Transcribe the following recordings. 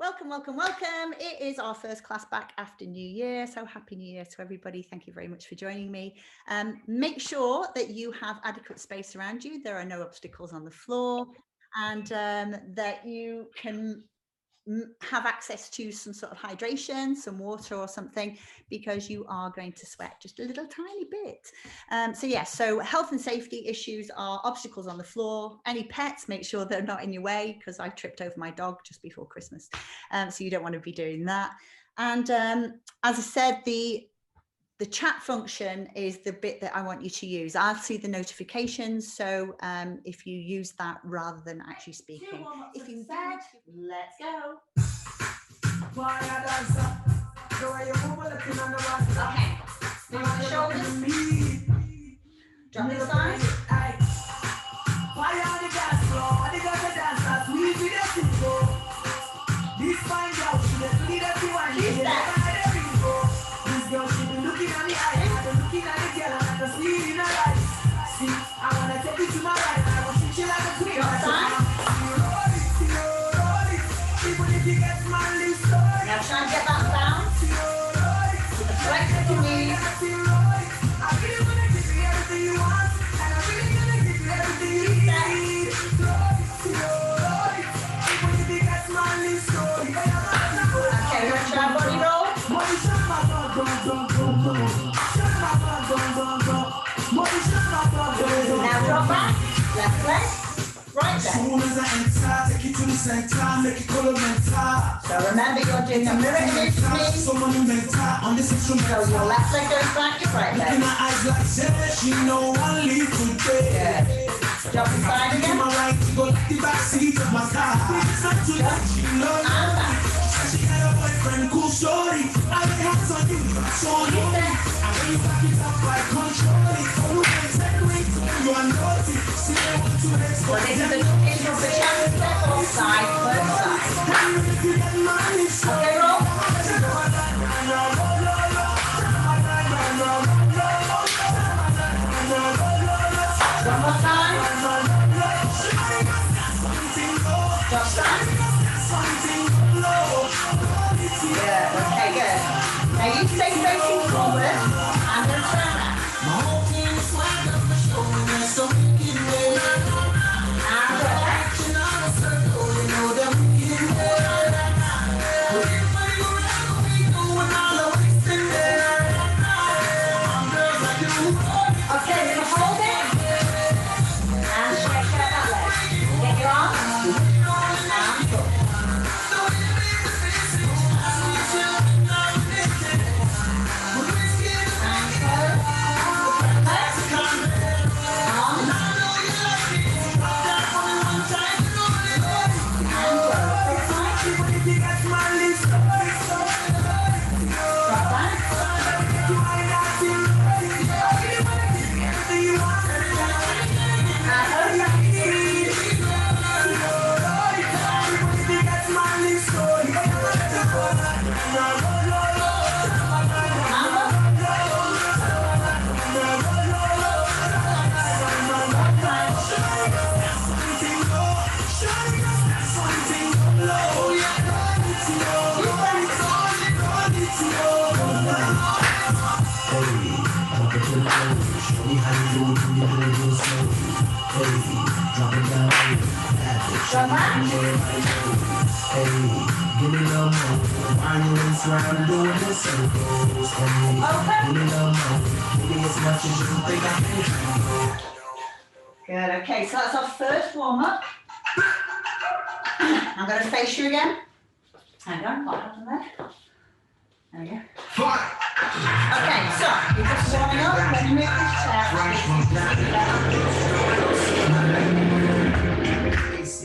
Welcome, welcome, welcome. It is our first class back after New Year. So happy New Year to everybody. Thank you very much for joining me. Make sure that you have adequate space around you. There are no obstacles on the floor, and that you can have access to some sort of hydration, some water or something, because you are going to sweat just a little tiny bit. So health and safety issues are obstacles on the floor. Any pets, make sure they're not in your way, because I tripped over my dog just before Christmas. So you don't want to be doing that. And as I said, the chat function is the bit that I want you to use. I'll see the notifications. So if you use that rather than actually speaking. If you said, let's go. Okay. Move the shoulders. Drop the side. Looking at the eye, I've been looking at the girl, and I can see it in her eyes. See, I wanna take it to my right, I want to chill like a queen. Even if you get my lips, now try and get that down. Flex the knees. I really wanna give you everything you want, and I'm really gonna give you everything you need. Even if you get my lips, okay, we're gonna try body roll. Now drop back, left leg, right leg. So remember you're doing a mirror image to me. So your left leg goes back, your right leg. Good. Jump inside again. Jump. And back. She had a boyfriend, cool shorty. I lay hands on you, shorty. And when you back it up, I control it. Oh, you are naughty. See, I want to next. Well, this is the intro for chapter step off side, first side. Okay, roll. One more time. Drop side. Good, okay, good. Now you stay facing forward. I'm going to turn around. And go back. Okay, we're going to hold it. And stretch out that leg. Get your arms. And pull. Good, okay, so that's our first warm-up. I'm going to face you again. Hang on, what happened there? There we go. Okay, so you're just warming up. Let me move this chair.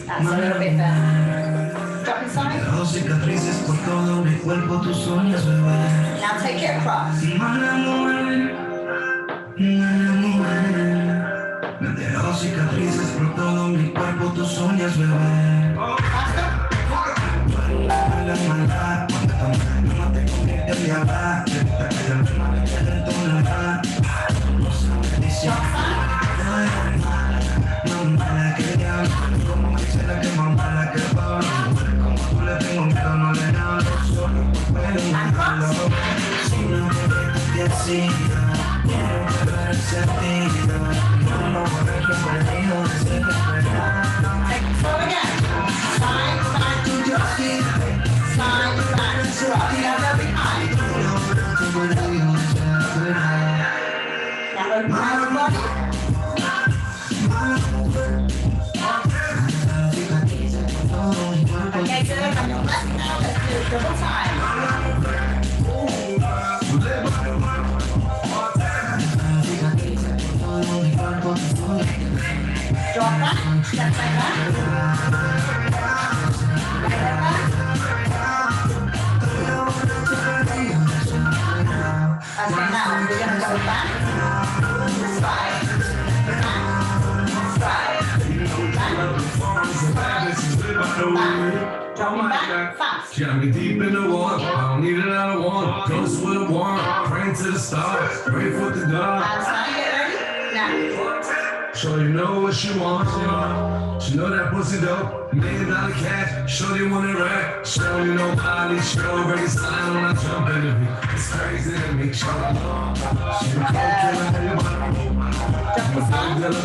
That's a little bit better. Drop inside. Now take it across. Cicatrices por todo mi cuerpo, tus uñas, bebé. La maldad, no te conviene de hablar. Te gusta que la misma le quede en tu nada. No sabes ni si no mala que diablo. Como dice la que más mala que el pablo. Como tú le tengo miedo, no Got me deep in the water. I don't need it, I don't want. Go swim warm. Praying to the stars. Pray for the God. Sure you know what she wants. She know that pussy dope. $1 million cash. Sure you want it right. Show you nobody. She already signed when I jump in the beat. It's crazy to me. She don't know. She don't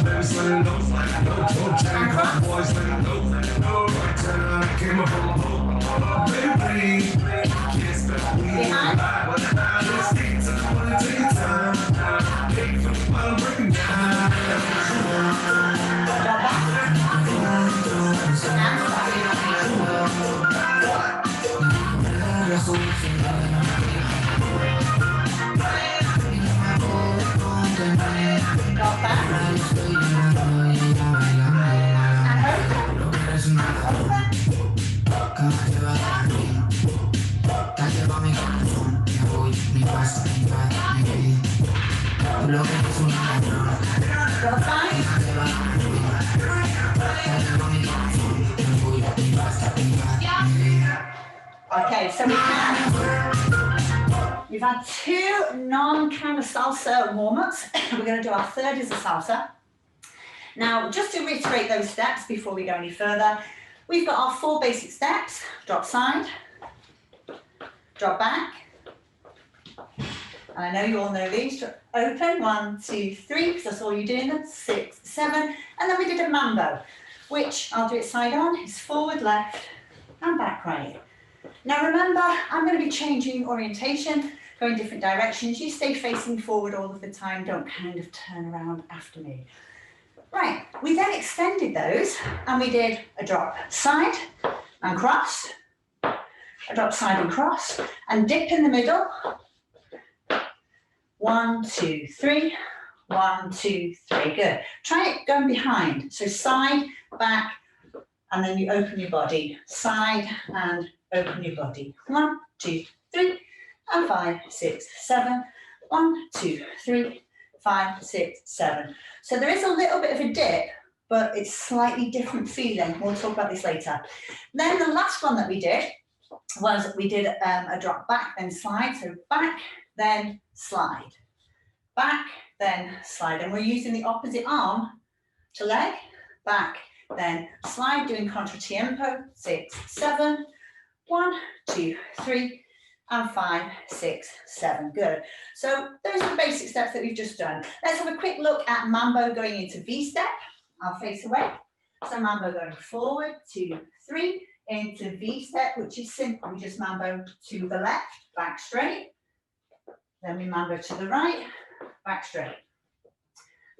baby, sling no. Don't change my voice. No. Turn around, I came up on my boat. Baby, can't expect me to lie, but I just take time, wanna take your time. Take from the bottom, breaking down. Okay, so we've had 2 non-kind of salsa warm-ups. We're going to do our third as a salsa. Now, just to reiterate those steps before we go any further, we've got our 4 basic steps: drop side, drop back, and I know you all know these. Open, 1, 2, 3, because that's all you're doing them, 6, 7, and then we did a mambo, which I'll do it side on, is forward, left, and back, right. Now remember, I'm going to be changing orientation, going different directions. You stay facing forward all of the time, don't kind of turn around after me. Right, we then extended those, and we did a drop side and cross, a drop side and cross, and dip in the middle. 1, 2, 3, 1, 2, 3, good. Try it going behind, so side, back, and then you open your body, side and open your body. 1, 2, 3, and 5, 6, 7, 1, 2, 3, 5, 6, 7. So there is a little bit of a dip, but it's slightly different feeling. We'll talk about this later. Then the last one that we did was we did a drop back, then slide. So back, then slide. Back, then slide. And we're using the opposite arm to leg. Back, then slide, doing contratiempo. 6, 7, 1, 2, 3, and 5, 6, 7. Good. So those are the basic steps that we've just done. Let's have a quick look at mambo going into V-step. I'll face away. So mambo going forward, 2, 3, into V-step, which is simple. We just mambo to the left, back straight. Then we mambo to the right, back straight.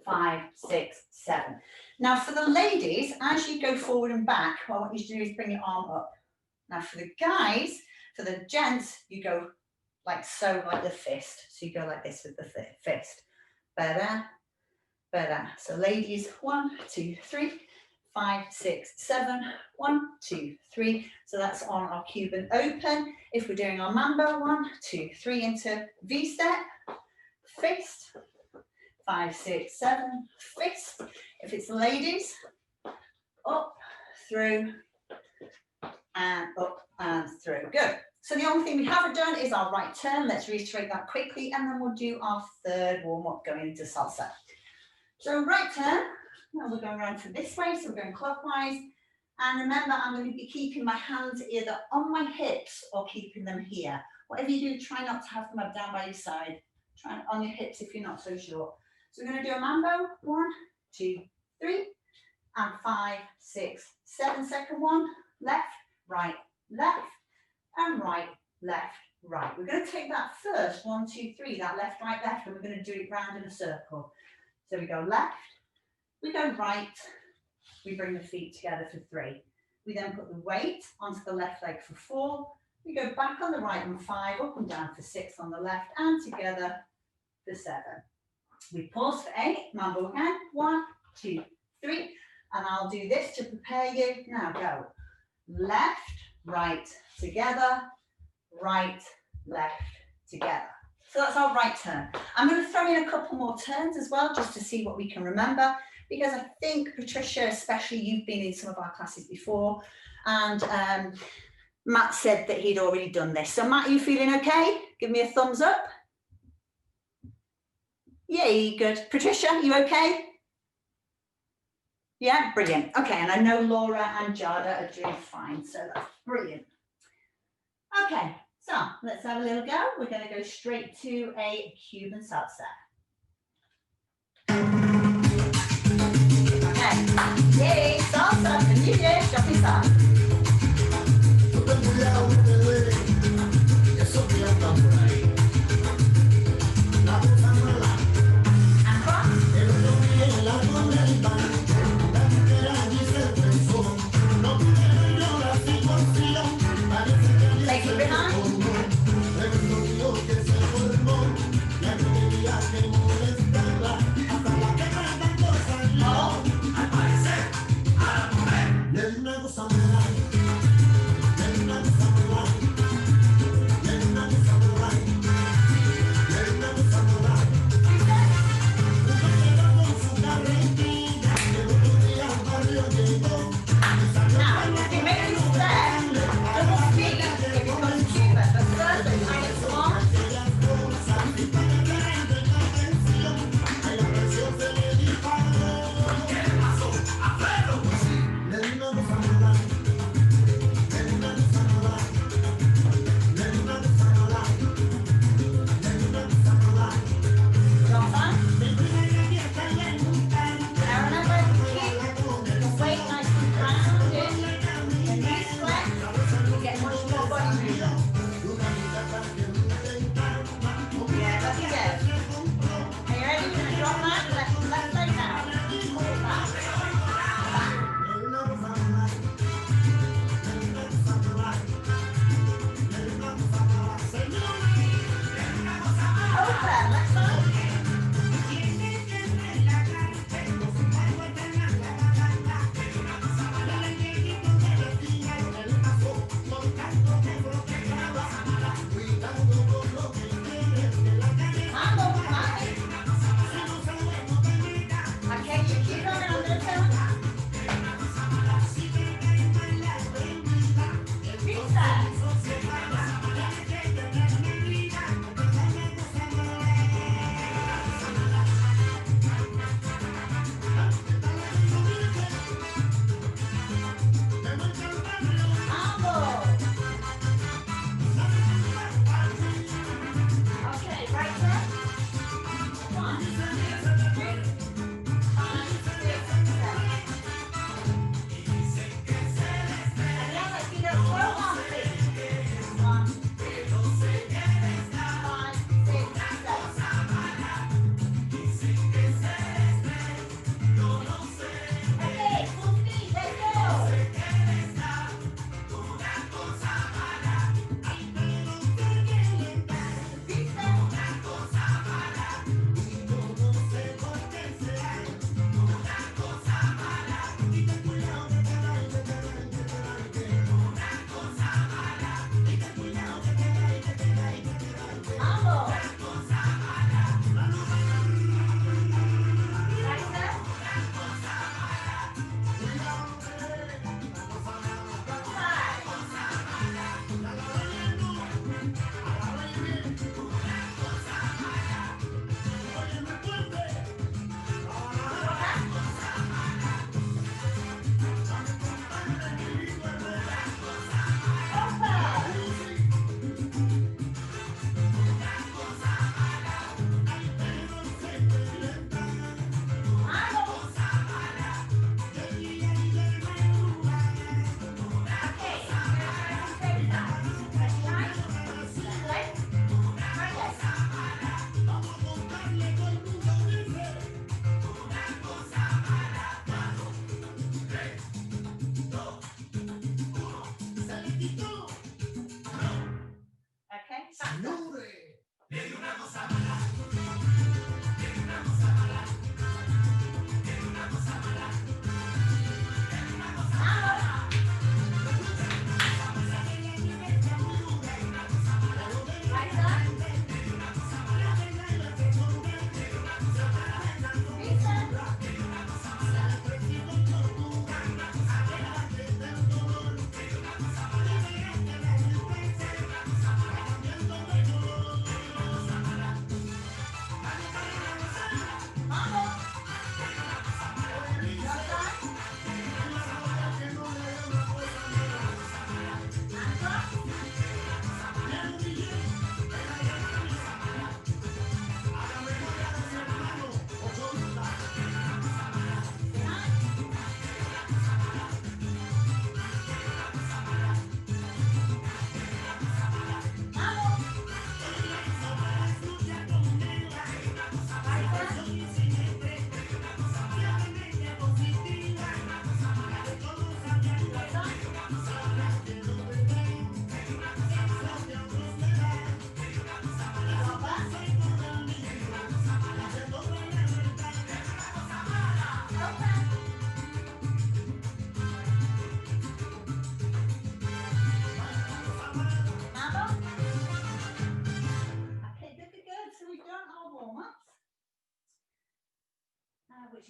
5, 6, 7. Now for the ladies, as you go forward and back, what I want you to do is bring your arm up. Now for the guys, for the gents, you go like so, like the fist. So you go like this with the fist. Better, better. So ladies, 1, 2, 3, 5, 6, 7, 1, 2, 3. So that's on our Cuban open. If we're doing our mambo, 1, 2, 3 into V-step, fist, 5, 6, 7, fist. If it's ladies, up, through, and up and through. Good. So the only thing we haven't done is our right turn. Let's reiterate that quickly, and then we'll do our third warm-up going into salsa. So right turn, now we're going around to this way, so we're going clockwise. And remember, I'm going to be keeping my hands either on my hips or keeping them here. Whatever you do, try not to have them down by your side. Try on your hips if you're not so sure. So we're going to do a mambo. 1, 2, 3, and 5, 6, 7. Second one, left, left, and right, left, right. We're going to take that first, 1, 2, 3, that left, left, and we're going to do it round in a circle. So we go left, we go right, we bring the feet together for 3. We then put the weight onto the left leg for 4. We go back on the right on 5, up and down for 6 on the left, and together for 7. We pause for 8, mambo again, 1, 2, 3, and I'll do this to prepare you. Now go left, right, together, right, left, together. So that's our right turn. I'm going to throw in a couple more turns as well, just to see what we can remember, because I think, Patricia, especially, you've been in some of our classes before, and Matt said that he'd already done this. So Matt, are you feeling okay? Give me a thumbs up. Yay, good. Patricia, you okay? Yeah, brilliant. Okay, and I know Laura and Jada are doing fine, so that's brilliant. Okay, so let's have a little go. We're going to go straight to a Cuban salsa. Okay, yay, salsa, the new year, shopping salsa. Take it behind.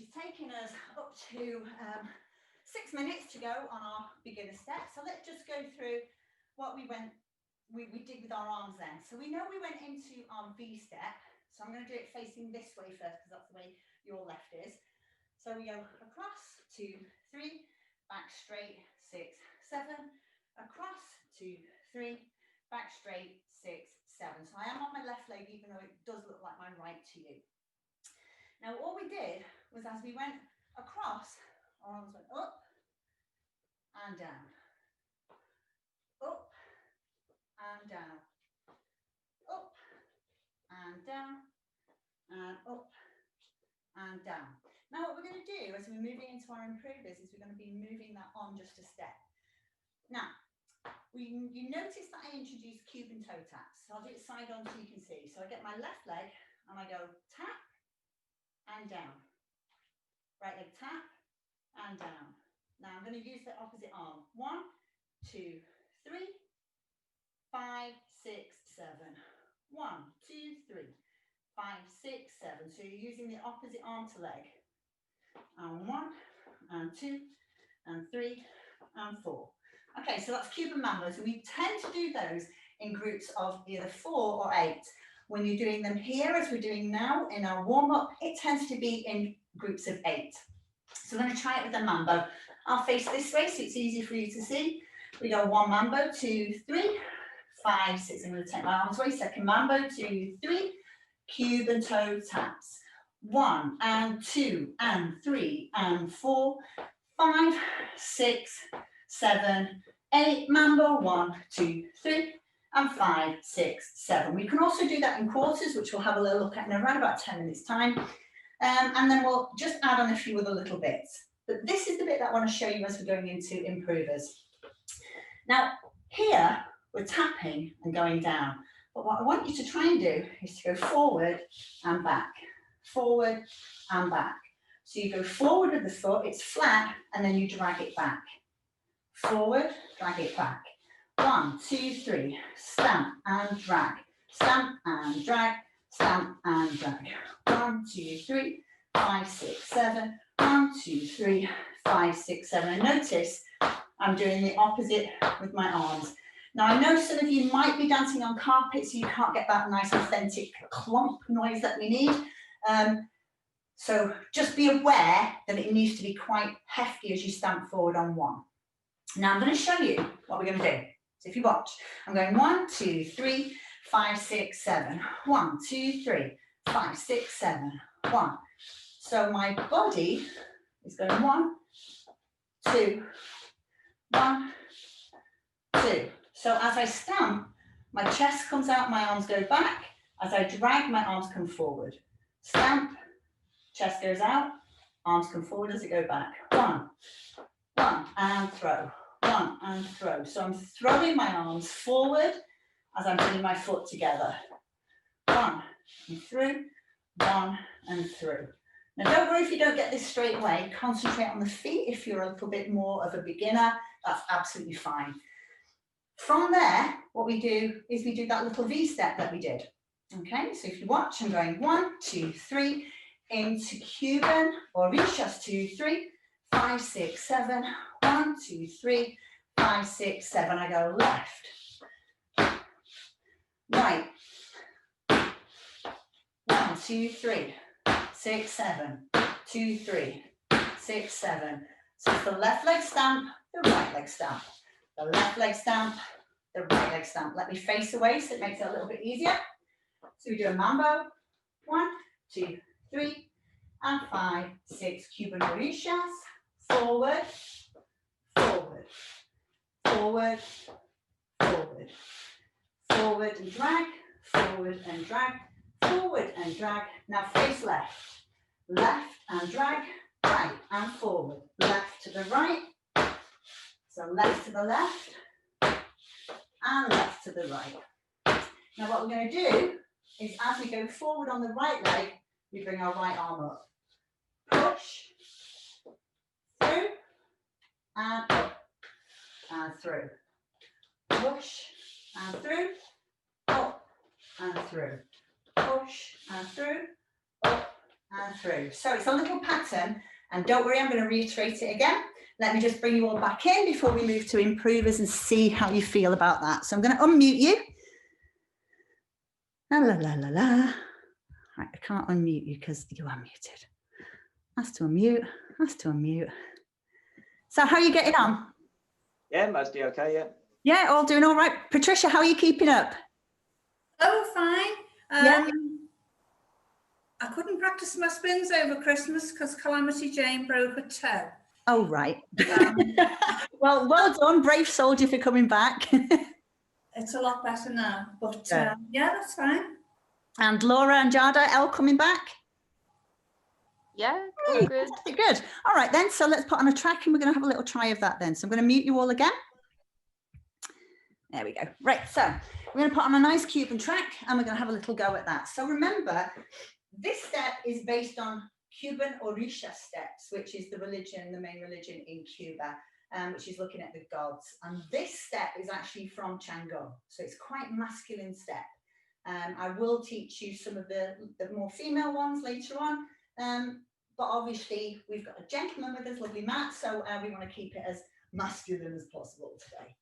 which is taking us up to 6 minutes to go on our beginner step. So let's just go through what we did with our arms then. So we know we went into our V step. So I'm going to do it facing this way first, because that's the way your left is. So we go across, 2, 3, back straight, 6, 7, across, 2, 3, back straight, 6, 7. So I am on my left leg, even though it does look like my right to you. Now, all we did was, as we went across, our arms went up and down, up and down, up and down, and up and down. Now, what we're going to do as we're moving into our improvers is we're going to be moving that on just a step. Now, you notice that I introduced Cuban toe taps. So I'll do it side on so you can see. So I get my left leg and I go tap and down. Right leg tap and down. Now I'm going to use the opposite arm. 1, 2, 3, 5, 6, 7. 1, 2, 3, 5, 6, 7. So you're using the opposite arm to leg. And 1, and 2, and 3, and 4. Okay, so that's Cuban Mambo's, and we tend to do those in groups of either 4 or 8. When you're doing them here, as we're doing now in our warm-up, it tends to be in groups of 8. So I'm going to try it with a mambo. I'll face this way so it's easy for you to see. We go 1 mambo, 2, 3, 5, 6. I'm going to take my arms away. Second mambo, 2, 3. Cuban toe taps. 1 and 2 and 3 and 4, 5, 6, 7, 8. Mambo. 1, 2, 3. And 5, 6, 7. We can also do that in quarters, which we'll have a little look at in around about 10 minutes time. And then we'll just add on a few other little bits. But this is the bit that I want to show you as we're going into improvers. Now, here we're tapping and going down. But what I want you to try and do is to go forward and back, forward and back. So you go forward with the foot, it's flat, and then you drag it back. Forward, drag it back. 1, 2, 3, stamp and drag, stamp and drag, stamp and drag. 1, 2, 3, 5, 6, 7. 1, 2, 3, 5, 6, 7. And notice I'm doing the opposite with my arms. Now I know some of you might be dancing on carpet, so you can't get that nice authentic clomp noise that we need. So just be aware that it needs to be quite hefty as you stamp forward on 1. Now I'm going to show you what we're going to do. So if you watch, I'm going 1, 2, 3, 5, 6, 7. 1, 2, 3, 5, 6, 7. 1. So my body is going 1, 2, 1, 2. So as I stamp, my chest comes out, my arms go back. As I drag, my arms come forward. Stamp, chest goes out, arms come forward as I go back. 1, 1, and throw. 1 and throw. So I'm throwing my arms forward as I'm bringing my foot together. 1 and through, 1 and through. Now don't worry if you don't get this straight away. Concentrate on the feet. If you're a little bit more of a beginner, that's absolutely fine. From there, what we do is we do that little V step that we did. Okay, so if you watch, I'm going 1, 2, 3, into Cuban or Orishas, 2, 3, 5, 6, 7. 1, 2, 3, 5, 6, 7. I go left, right. 1, 2, 3, 6, 7. 2, 3, 6, 7. So it's the left leg stamp, the right leg stamp. The left leg stamp, the right leg stamp. Let me face away so it makes it a little bit easier. So we do a mambo. 1, 2, 3, and 5, 6. Cuban Orishas. Forward, forward, forward, forward, forward and drag, forward and drag, forward and drag. Now face left, left and drag, right and forward, left to the right. So left to the left and left to the right. Now what we're going to do is as we go forward on the right leg, we bring our right arm up. Push, through, and up, and through. Push, and through, up, and through. Push, and through, up, and through. So it's a little pattern, and don't worry, I'm going to reiterate it again. Let me just bring you all back in before we move to improvers and see how you feel about that. So I'm going to unmute you. La, la, la, la, la. Right, I can't unmute you because you are muted. Has to unmute, has to unmute. So how are you getting on? Yeah, mostly okay, yeah. Yeah, all doing all right. Patricia, how are you keeping up? Oh, fine. Yeah. I couldn't practice my spins over Christmas because Calamity Jane broke her toe. Oh, right. Well done, brave soldier, for coming back. It's a lot better now, but Yeah. yeah, that's fine. And Laura and Jada, Elle coming back? Yeah, Hey, good. good. All right then, so let's put on a track and we're going to have a little try of that then. So I'm going to mute you all again. There we go. Right, so we're going to put on a nice Cuban track and we're going to have a little go at that. So remember, this step is based on Cuban Orisha steps, which is the religion, the main religion in Cuba, which is looking at the gods. And this step is actually from Chango, so it's quite masculine step. I will teach you some of the more female ones later on, but obviously we've got a gentleman with us, lovely Matt, so we want to keep it as masculine as possible today.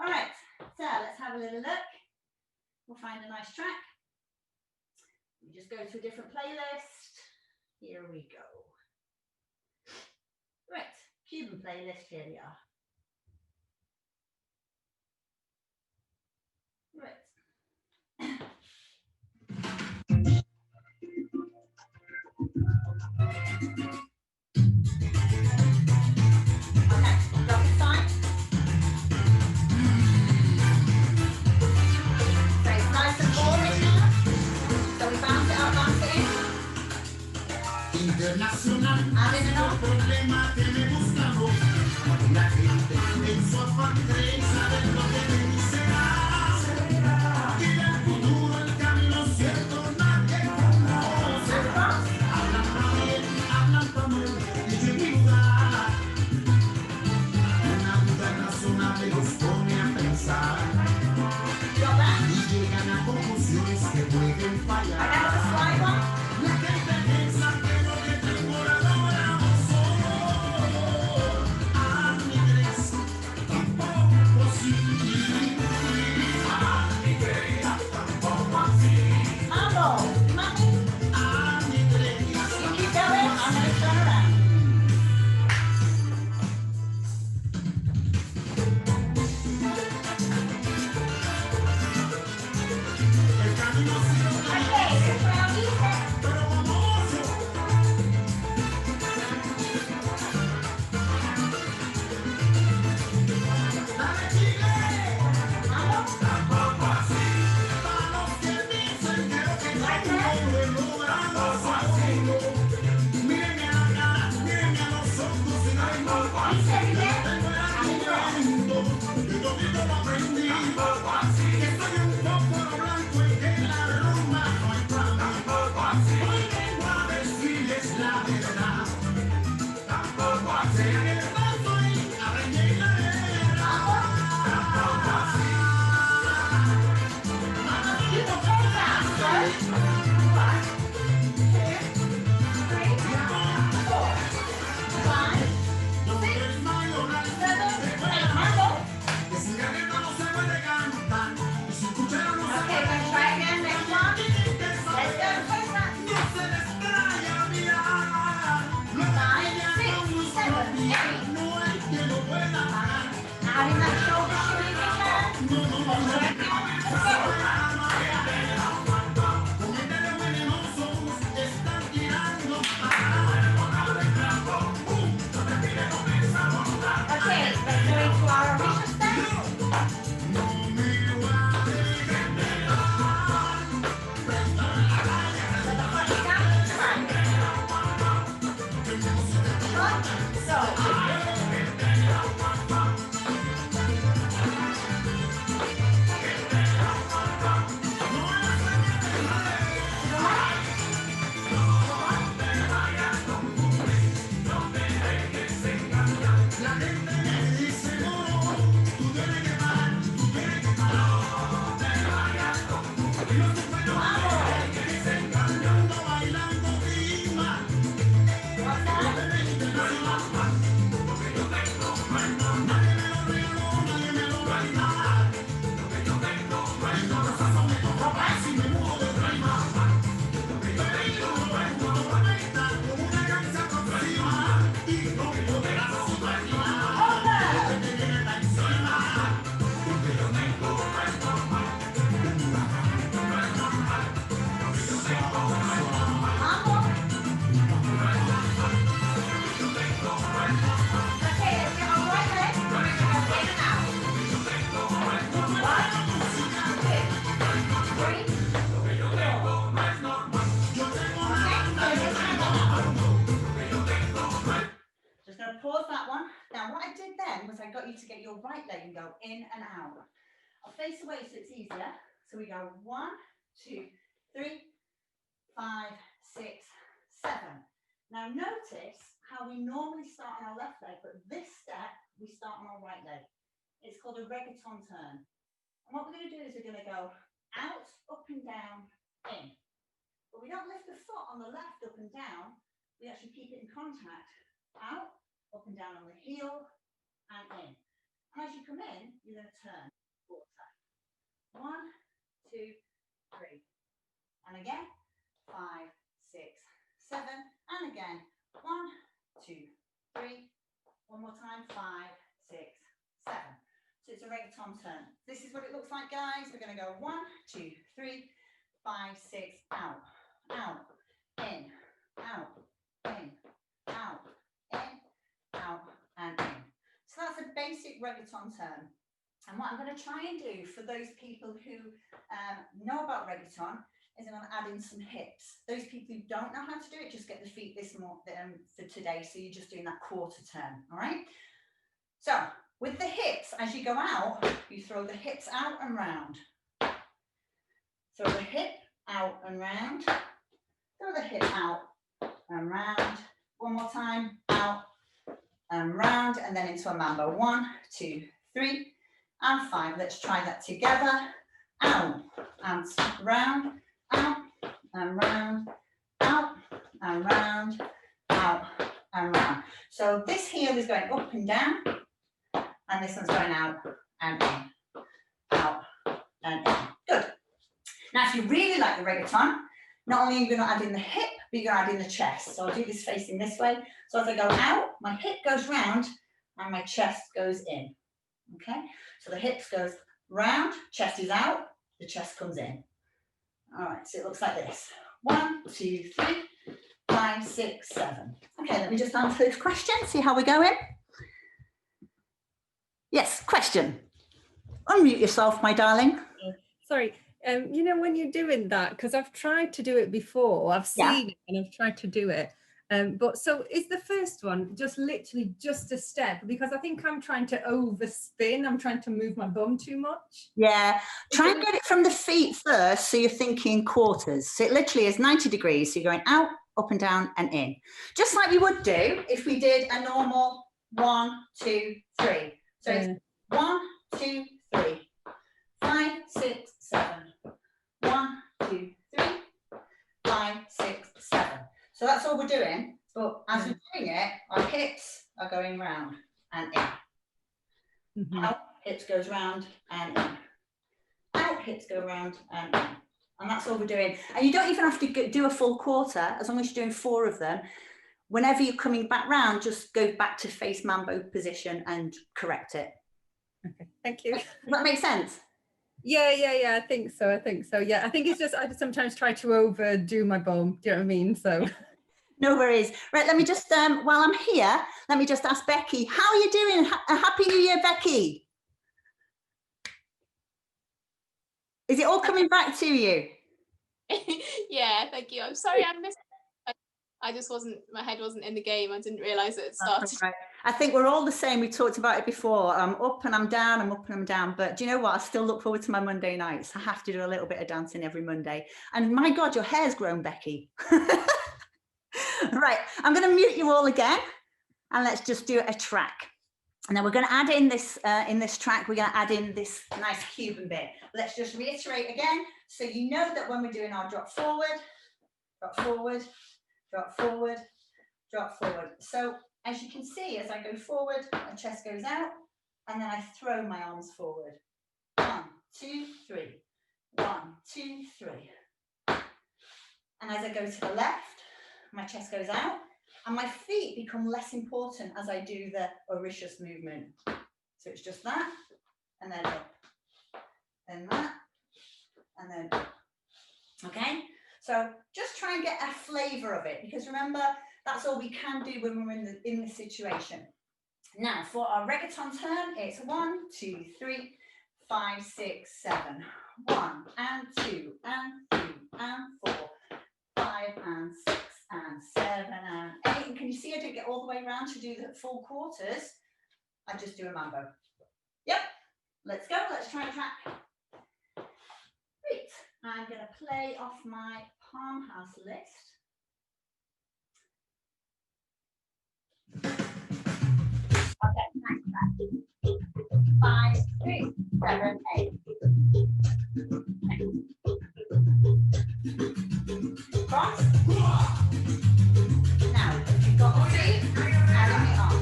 All right, so let's have a little look. We'll find a nice track. We just go to a different playlist. Here we go. Right, Cuban playlist, here we are. Right. Okay, got the sign. So it's nice and boring now. So we bounce it out, bounce it in. Internacional, Add in and on. problema que me buscamos. La gente en su afán cree saber lo que de mí será. Y del futuro el camino cierto nadie conoce. Hablan pa' bien, hablan pa' mal, y yo en mi lugar. Una duda razonable los pone a pensar. Got that? Y llegan a conclusiones que pueden I fallar. have the slide one. La gente piensa que lo que tengo ahora logramos solo. Amigos, tampoco así. Tampoco así. Mambo, mommy. Amigos, You keep going, I'm going to turn around. el camino cierto, Okay, this round is pero vamos. Dale, Chile. Tampoco así. Para los que dicen que lo que tengo lo he logrado solo. Mírenme a la cara, mírenme a los ojos y no hay más. Tengo el argumento, y todito lo aprendí. Que soy un poco blanco y que la rumba no es para mí. Hoy vengo a decirles la verdad. Sé que no soy la reina y la guerra. Tampoco así. You can take that. So, 1, 2, 3, 4, 5, Donde el mayoral 7, se 8. puede Mambo. que sin guerra no se puede cantar. Y sin cuchara no se Okay, puede let's try again. Next one. Let's go. Place that. no se les vaya a mirar. Lo que 5, 6, 7, 8. no hay que lo pueda pagar. Adding that shoulder shimmy if you can. Con el dedo venenoso están tirando Okay, let's go into our Orisha step. no me va a dejar. So the foot is down to the front. So, one. Now, what I did then was I got you to get your right leg and go in and out. I'll face away so it's easier. So we go 1, 2, 3, 5, 6, 7. Now notice how we normally start on our left leg, but this step we start on our right leg. It's called a reggaeton turn. And what we're going to do is we're going to go out, up and down, in. But we don't lift the foot on the left up and down. We actually keep it in contact. Out, up and down on the heel, and in. And as you come in, you're going to turn. Quarter. 1, 2, 3. And again, 5, 6, 7. And again, 1, 2, 3. One more time, 5, 6, 7. So it's a reggaeton turn. This is what it looks like, guys. We're going to go 1, 2, 3, 5, 6, out, out, in, out, in, out, in, out, and in. So that's a basic reggaeton turn. And what I'm going to try and do for those people who know about reggaeton is I'm going to add in some hips. Those people who don't know how to do it, just get the feet this more for today. So you're just doing that quarter turn, all right? So with the hips, as you go out, you throw the hips out and round. Throw the hip out and round. Throw the hip out and round. One more time, out and round, and then into a mambo. 1, 2, 3, and 5. Let's try that together. Out and round, out and round, out and round, out and round. So this heel is going up and down, and this one's going out and in, out and in. Good. Now, if you really like the reggaeton, not only are you going to add in the hip, but you're going to add in the chest. So I'll do this facing this way. So as I go out, my hip goes round and my chest goes in. Okay, so the hips goes round, chest is out, the chest comes in. All right, so it looks like this. 1, 2, 3, 5, 6, 7. Okay, let me just answer this question, see how we're going. Yes, question. Unmute yourself, my darling. Sorry, you know, when you're doing that, because I've tried to do it before, I've seen it and I've tried to do it. But so is the first one just literally just a step? Because I think I'm trying to overspin. I'm trying to move my bum too much. Yeah, try and get it from the feet first. So you're thinking quarters. So it literally is 90 degrees. So you're going out, up and down and in. Just like we would do if we did a normal 1, 2, 3. So it's 1, 2, 3, 5, 6, 7. 1, 2, 3, 5, 6, 7. So that's all we're doing. But as we're doing it, our hips are going round and in. Out, hips goes round and in. Out, hips go round and in. And that's all we're doing. And you don't even have to do a full quarter, as long as you're doing 4 of them. Whenever you're coming back round, just go back to face mambo position and correct it. Okay, thank you. Does that make sense? Yeah, I think so. Yeah, I think it's just, I sometimes try to overdo my bum. Do you know what I mean? So. No worries. Right, let me just, while I'm here, let me just ask Becky, how are you doing? Happy New Year, Becky. Is it all coming back to you? Yeah, thank you. I'm sorry I missed it. I just wasn't, my head wasn't in the game. I didn't realise it had started. Right. I think we're all the same. We talked about it before. I'm up and I'm down, I'm up and I'm down. But do you know what? I still look forward to my Monday nights. I have to do a little bit of dancing every Monday. And my God, your hair's grown, Becky. Right, I'm going to mute you all again. And let's just do a track. And then we're going to add in this track, we're going to add in this nice Cuban bit. Let's just reiterate again. So you know that when we're doing our drop forward, drop forward, drop forward, drop forward. So as you can see, as I go forward, my chest goes out, and then I throw my arms forward. 1, 2, 3. 1, 2, 3. And as I go to the left, my chest goes out, and my feet become less important as I do the Mauritius movement. So it's just that, and then up, and that, and then up. Okay? So just try and get a flavour of it, because remember, that's all we can do when we're in the situation. Now, for our reggaeton turn, it's 1, 2, 3, 5, 6, 7. 1 and 2 and 3 and 4, 5 and 6 and 7 and 8. can you see I didn't get all the way around to do the full quarters? I just do a mambo. Yep, let's go. Let's try and track. Great. I'm going to play off my palm house list. Okay, nice. 5, 3, 7, 8. Cross. Now, if you've got the feet, add in the arm.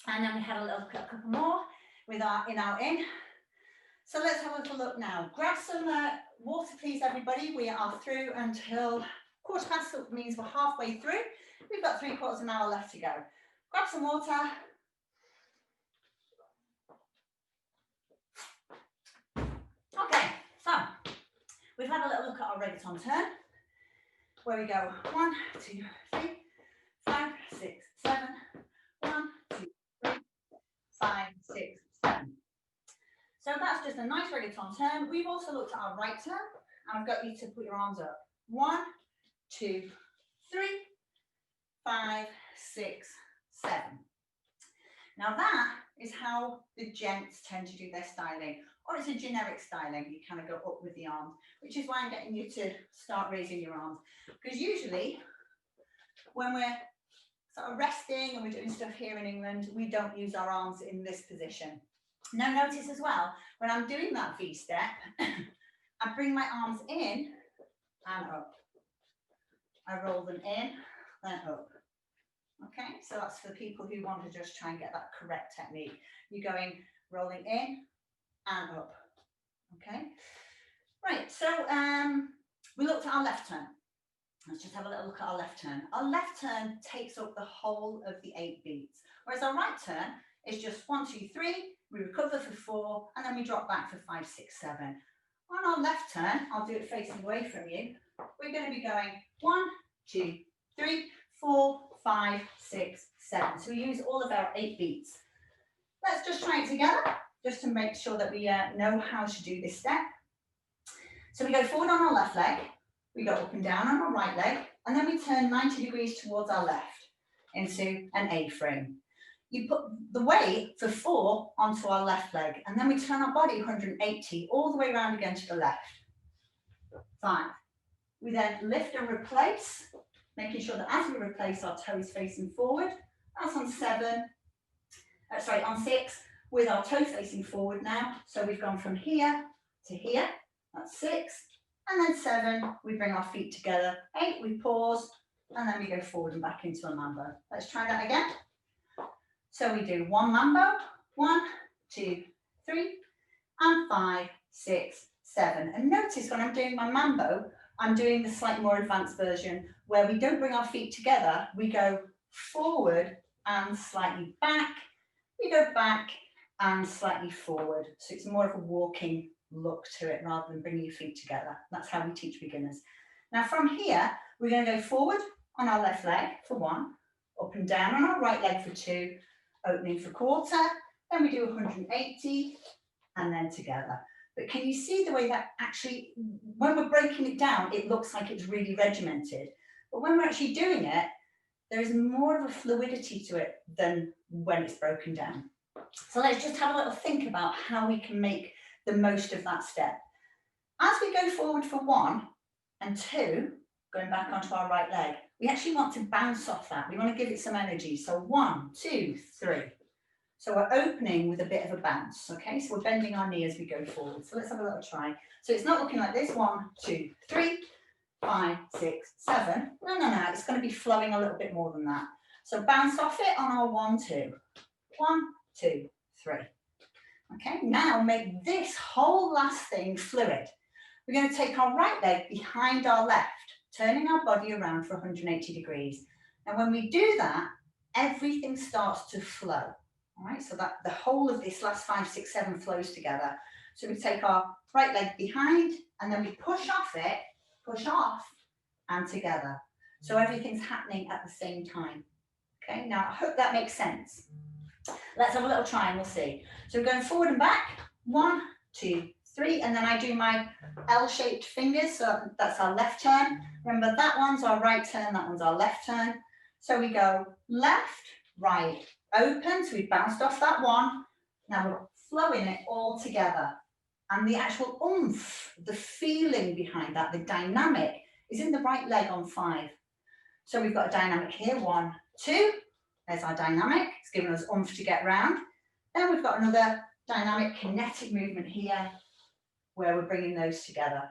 And then we had a couple more with our in. So let's have a little look now. Grab some water, please, everybody. We are through until 1/4 past, means we're halfway through. We've got 3/4 of an hour left to go. Grab some water. Okay, so we've had a little look at our reggaeton turn, where we go 1, 2, 3, 5, 6, 7. 1, 2, 3, 5, 6, 7. So that's just a nice reggaeton turn. We've also looked at our right turn, and I've got you to put your arms up. 1, 2, 3, 5, 6, 7. Now that is how the gents tend to do their styling, or it's a generic styling. You kind of go up with the arms, which is why I'm getting you to start raising your arms. Because usually when we're sort of resting and we're doing stuff here in England, we don't use our arms in this position. Now notice as well, when I'm doing that V step, I bring my arms in and up. I roll them in, then up. Okay, so that's for people who want to just try and get that correct technique. You're going rolling in and up. Okay, right, so we looked at our left turn. Let's just have a little look at our left turn. Our left turn takes up the whole of the 8 beats, whereas our right turn is just 1, 2, 3, we recover for 4, and then we drop back for 5, 6, 7. On our left turn, I'll do it facing away from you, we're going to be going 1, 2, 3, 4, 5, 6, 7. So we use all of our 8 beats. Let's just try it together, just to make sure that we know how to do this step. So we go forward on our left leg, we go up and down on our right leg, and then we turn 90 degrees towards our left into an A frame. You put the weight for 4 onto our left leg, and then we turn our body 180 all the way around again to the left. 5. We then lift and replace, making sure that as we replace, our toe is facing forward. That's on 6, with our toe facing forward now. So we've gone from here to here, that's 6. And then 7, we bring our feet together. 8, we pause, and then we go forward and back into a mambo. Let's try that again. So we do 1 mambo, 1, 2, 3, and 5, 6, 7. And notice when I'm doing my mambo, I'm doing the slightly more advanced version where we don't bring our feet together. We go forward and slightly back. We go back and slightly forward. So it's more of a walking look to it rather than bringing your feet together. That's how we teach beginners. Now from here, we're going to go forward on our left leg for 1, up and down on our right leg for 2, opening for quarter, then we do 180 and then together. But can you see the way that actually, when we're breaking it down, it looks like it's really regimented. But when we're actually doing it, there is more of a fluidity to it than when it's broken down. So let's just have a little think about how we can make the most of that step. As we go forward for 1 and 2, going back onto our right leg, we actually want to bounce off that. We want to give it some energy. So 1, 2, 3. So we're opening with a bit of a bounce, okay? So we're bending our knee as we go forward. So let's have a little try. So it's not looking like this. 1, 2, 3, 5, 6, 7. No. It's going to be flowing a little bit more than that. So bounce off it on our 1, 2. 1, 2, 3. Okay, now make this whole last thing fluid. We're going to take our right leg behind our left, turning our body around for 180 degrees. And when we do that, everything starts to flow. All right, so that the whole of this last 5, 6, 7 flows together. So we take our right leg behind and then we push off it, push off and together. So everything's happening at the same time. Okay, now I hope that makes sense. Let's have a little try and we'll see. So we're going forward and back, 1, 2, 3, and then I do my L-shaped fingers. So that's our left turn. Remember that one's our right turn, that one's our left turn. So we go left, right, open. So we bounced off that 1. Now we're flowing it all together. And the actual oomph, the feeling behind that, the dynamic is in the right leg on 5. So we've got a dynamic here, 1, 2. There's our dynamic. It's giving us oomph to get round. Then we've got another dynamic kinetic movement here where we're bringing those together.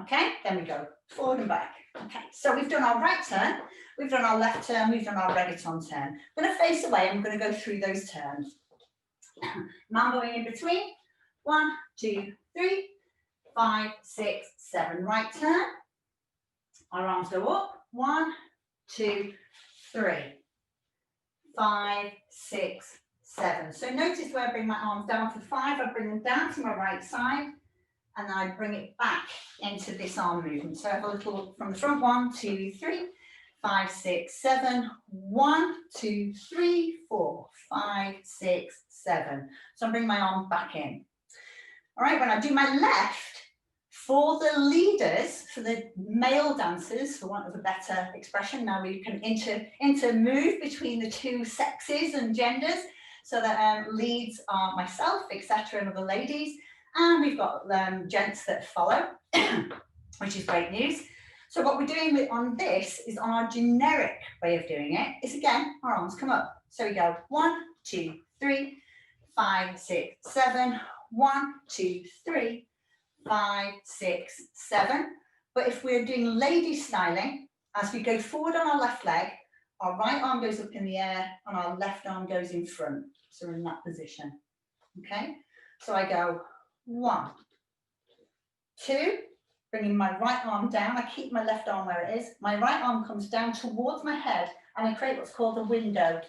Okay, then we go forward and back. Okay, so we've done our right turn, we've done our left turn, we've done our reggaeton turn. I'm going to face away and I'm going to go through those turns. Mamboing in between. 1, 2, 3, 5, 6, 7. Right turn. Our arms go up. 1, 2, 3. 5, 6, 7. So notice where I bring my arms down for 5, I bring them down to my right side, and then I bring it back into this arm movement. So I have a little from the front, 1, 2, 3, 5, 6, 7, 1, 2, 3, 4, 5, 6, 7. So I'm bringing my arm back in. All right, when I do my left, for the leaders, for the male dancers, for want of a better expression, now we can intermove between the 2 sexes and genders. So that leads are myself, etc., and other ladies. And we've got gents that follow, which is great news. So what we're doing on this is on our generic way of doing it. Is again, our arms come up. So we go 1, 2, 3, 5, 6, 7, 1, 2, 3, 5, 6, 7. But if we're doing lady styling, as we go forward on our left leg, our right arm goes up in the air and our left arm goes in front. So we're in that position. Okay, so I go 1, 2, bringing my right arm down. I keep my left arm where it is. My right arm comes down towards my head and I create what's called a window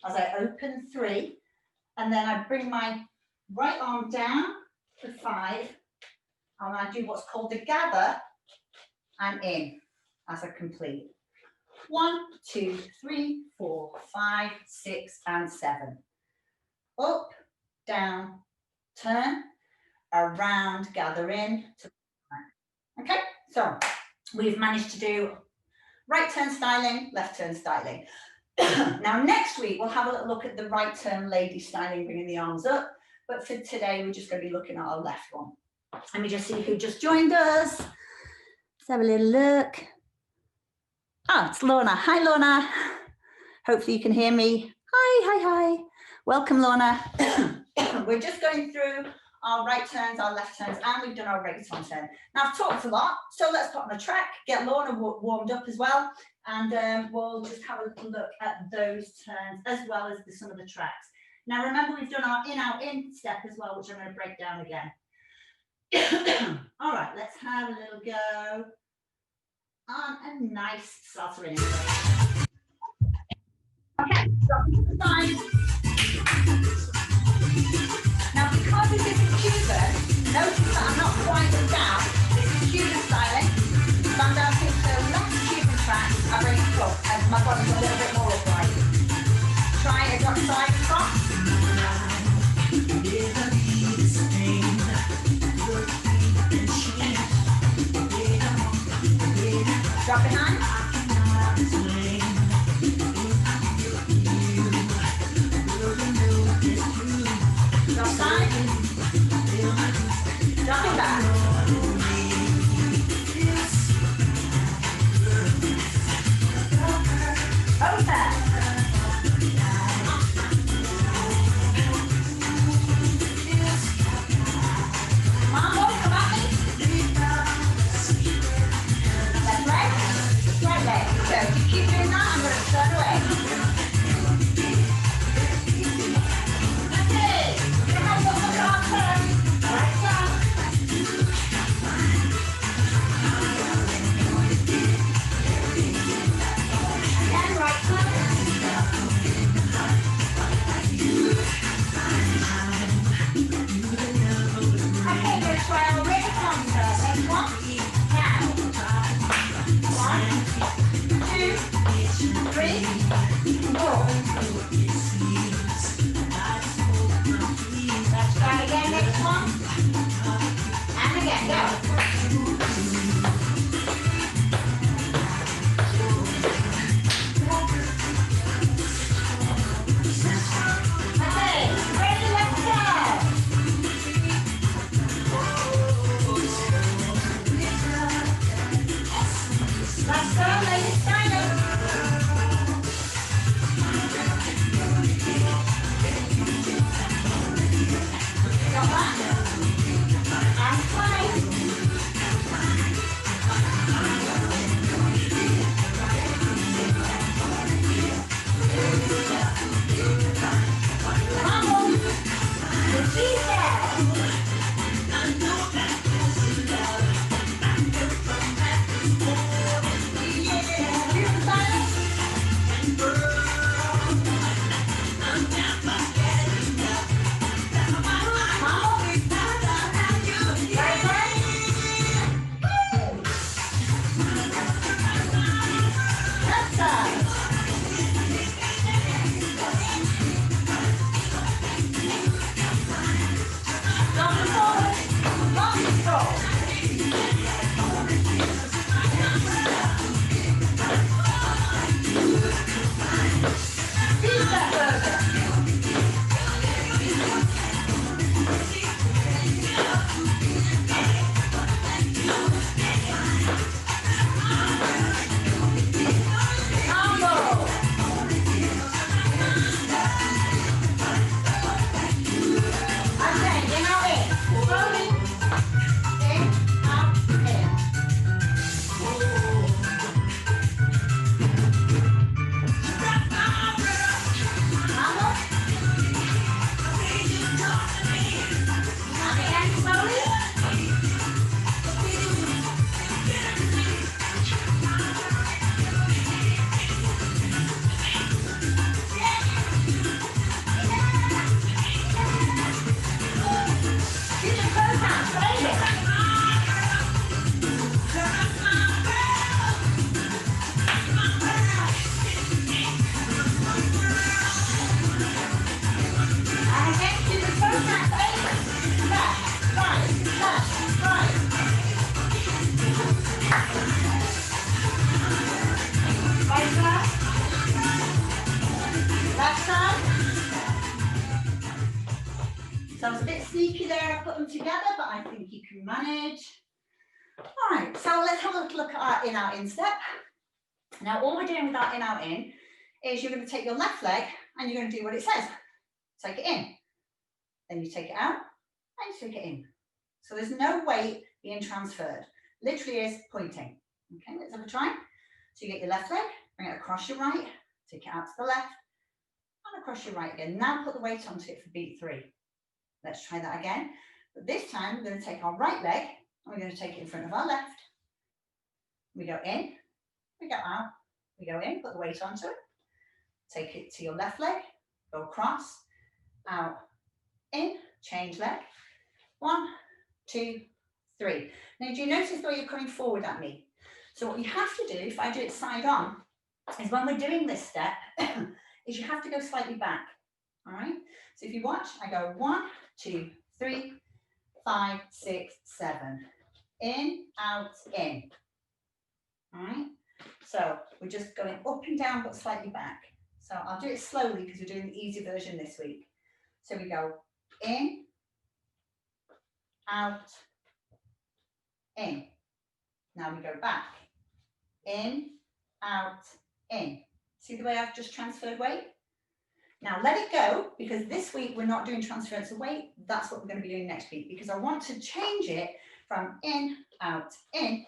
as I open 3. And then I bring my right arm down for 5. And I do what's called the gather and in as I complete. 1, 2, 3, 4, 5, 6, and 7. Up, down, turn, around, gather in. Okay, so we've managed to do right turn styling, left turn styling. Now next week we'll have a little look at the right turn lady styling, bringing the arms up. But for today we're just going to be looking at our left one. Let me just see who just joined us. Let's have a little look. Oh, it's Lorna. Hi, Lorna. Hopefully you can hear me. Hi. Welcome, Lorna. We're just going through our right turns, our left turns, and we've done our reggaeton turn. Now, I've talked a lot, so let's put on a track, get Lorna warmed up as well, and we'll just have a little look at those turns as well as some of the tracks. Now, remember, we've done our out, in step as well, which I'm going to break down again. All right, let's have a little go on a nice salsa in. Okay, dropping to the side. Now, because this is Cuban, Notice that I'm not quite down. This is Cuban styling. If I'm dancing to left Cuban track, I bring it up and my body's a little bit more upright. Try it on side and cross. Drop behind. Drop side. Drop it back. Over. Mambo, come at me. Left leg, right leg. So if you keep doing that, I'm going to turn away. That's it. Your hands up, look at our turn. Right side. Again, right side. Okay, we're going to try our rear contour. Next one. Now. 1, 2, 3, 4. Let's try again, next one. And again, go. Okay, ready, let's go. Let's go, ladies, silent. Go back. And play. Come on. Repeat that. Cuban silent. So I was a bit sneaky there, I put them together, but I think you can manage. All right, so let's have a look at our in-out in step. Now, all we're doing with our in-out in is you're going to take your left leg and you're going to do what it says. Take it in, then you take it out, and you take it in. So there's no weight being transferred. Literally is pointing. Okay, let's have a try. So you get your left leg, bring it across your right, take it out to the left, and across your right again. Now put the weight onto it for beat 3. Let's try that again. But this time we're going to take our right leg and we're going to take it in front of our left. We go in, we go out, we go in, put the weight onto it. Take it to your left leg, go across, out, in, change leg. 1, 2, 3. Now, do you notice where you're coming forward at me? So what you have to do, if I do it side on, is when we're doing this step, is you have to go slightly back. All right. So if you watch, I go 1, 2, 3, 5, 6, 7. In, out, in. All right. So we're just going up and down, but slightly back. So I'll do it slowly because we're doing the easy version this week. So we go in, out, in. Now we go back. In, out, in. See the way I've just transferred weight? Now let it go, because this week we're not doing transference of weight. That's what we're going to be doing next week, because I want to change it from in, out, in,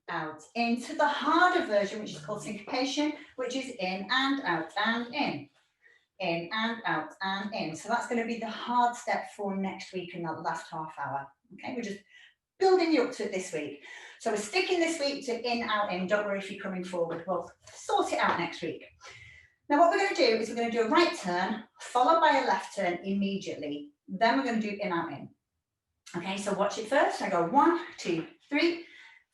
out, in, to the harder version, which is called syncopation, which is in and out and in and out and in. So that's going to be the hard step for next week in that last half hour. Okay, we're just building you up to it this week. So we're sticking this week to in, out, in. Don't worry if you're coming forward. We'll sort it out next week. Now what we're going to do is we're going to do a right turn followed by a left turn immediately. Then we're going to do in, out, in. Okay, so watch it first. I go 1, 2, 3,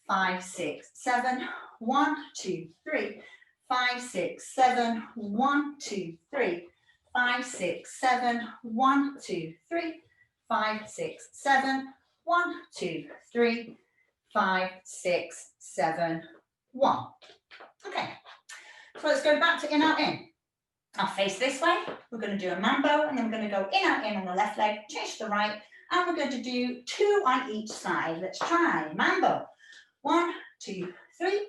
5, 6, 7. 1, 2, 3, 5, 6, 7. 1, 2, 3, 5, 6, 7. 1, 2, 3, 5, 6, 7. 1, 2, 3, 5, 6, 7, 1. Okay, so let's go back to in, out, in. I'll face this way. We're going to do a mambo, and then we're going to go in, out, in on the left leg, change to the right, and we're going to do 2 on each side. Let's try mambo. 1, 2, 3,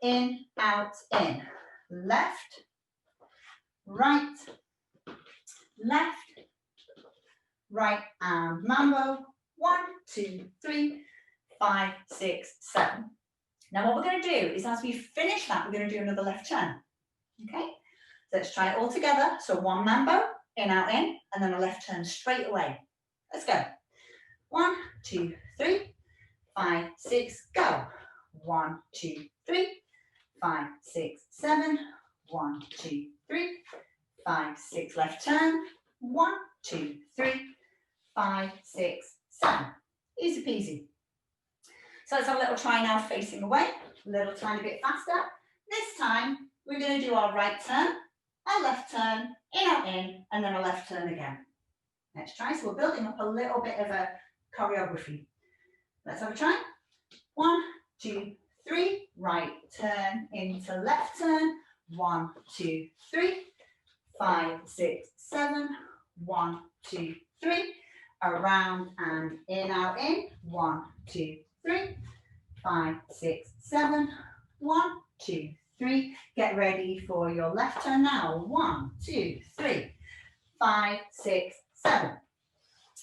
in, out, in. Left, right, left, right, and mambo. 1, 2, 3, 5, 6, 7. Now what we're going to do is, as we finish that, we're going to do another left turn. Okay, so let's try it all together. So 1 mambo, in, out, in, and then a left turn straight away. Let's go. 1, 2, 3, 5, 6, go. 1, 2, 3, 5, 6, 7. 1, 2, 3, 5, 6. Left turn. 1, 2, 3, 5, 6, 7. Easy peasy. So let's have a little try now, facing away, a little tiny bit faster. This time we're going to do our right turn, a left turn, in, out, in, and then a left turn again. Let's try. So we're building up a little bit of a choreography. Let's have a try. 1, 2, 3, right turn into left turn. 1, 2, 3, 5, 6, 7. 1, 2, 3. Around and in, out, in. 1, 2, 3, 5, 6, 7. 1, 2, 3. Get ready for your left turn now. 1, 2, 3, 5, 6, 7.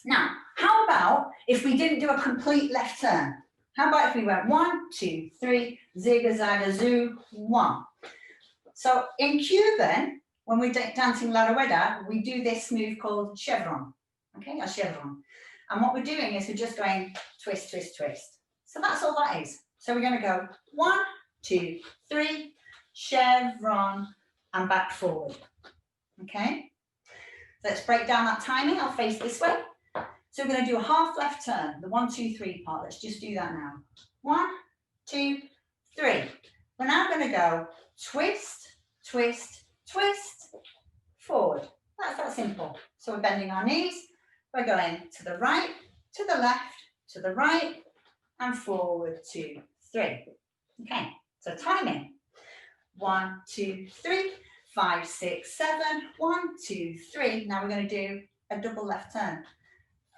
Now, how about if we didn't do a complete left turn? How about if we went 1, 2, 3, zigga, zoo, 1. So in Cuban, when we're dancing La Rueda, we do this move called chevron. Okay, a chevron. And what we're doing is we're just going twist, twist, twist. So that's all that is. So we're going to go 1, 2, 3, chevron, and back forward. Okay, so let's break down that timing. I'll face this way. So we're going to do a half left turn, the 1, 2, 3 part. Let's just do that now. 1, 2, 3. We're now going to go twist, twist, twist, forward. That's that simple. So we're bending our knees. We're going to the right, to the left, to the right, and forward, 2, 3. Okay, so timing. 1, 2, 3, 5, 6, 7. 1, 2, 3. Now we're going to do a double left turn.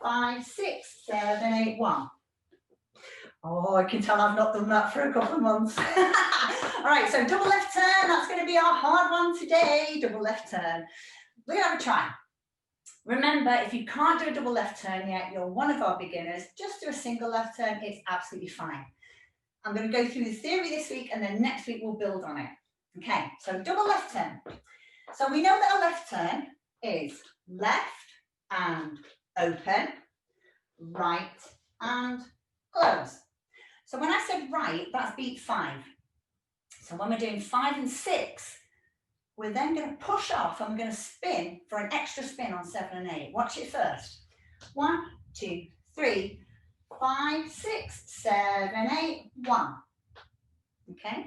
5, 6, 7, 8, 1. Oh, I can tell I've not done that for a couple of months. All right, so double left turn. That's going to be our hard one today. Double left turn. We're going to have a try. Remember, if you can't do a double left turn yet, you're one of our beginners, just do a single left turn. It's absolutely fine. I'm going to go through the theory this week, and then next week we'll build on it. Okay, so double left turn. So we know that a left turn is left and open, right and close. So when I said right, that's beat 5. So when we're doing 5 and 6, we're then going to push off and we're going to spin for an extra spin on 7 and 8. Watch it first. 1, 2, 3, 5, 6, 7, 8, 1. Okay,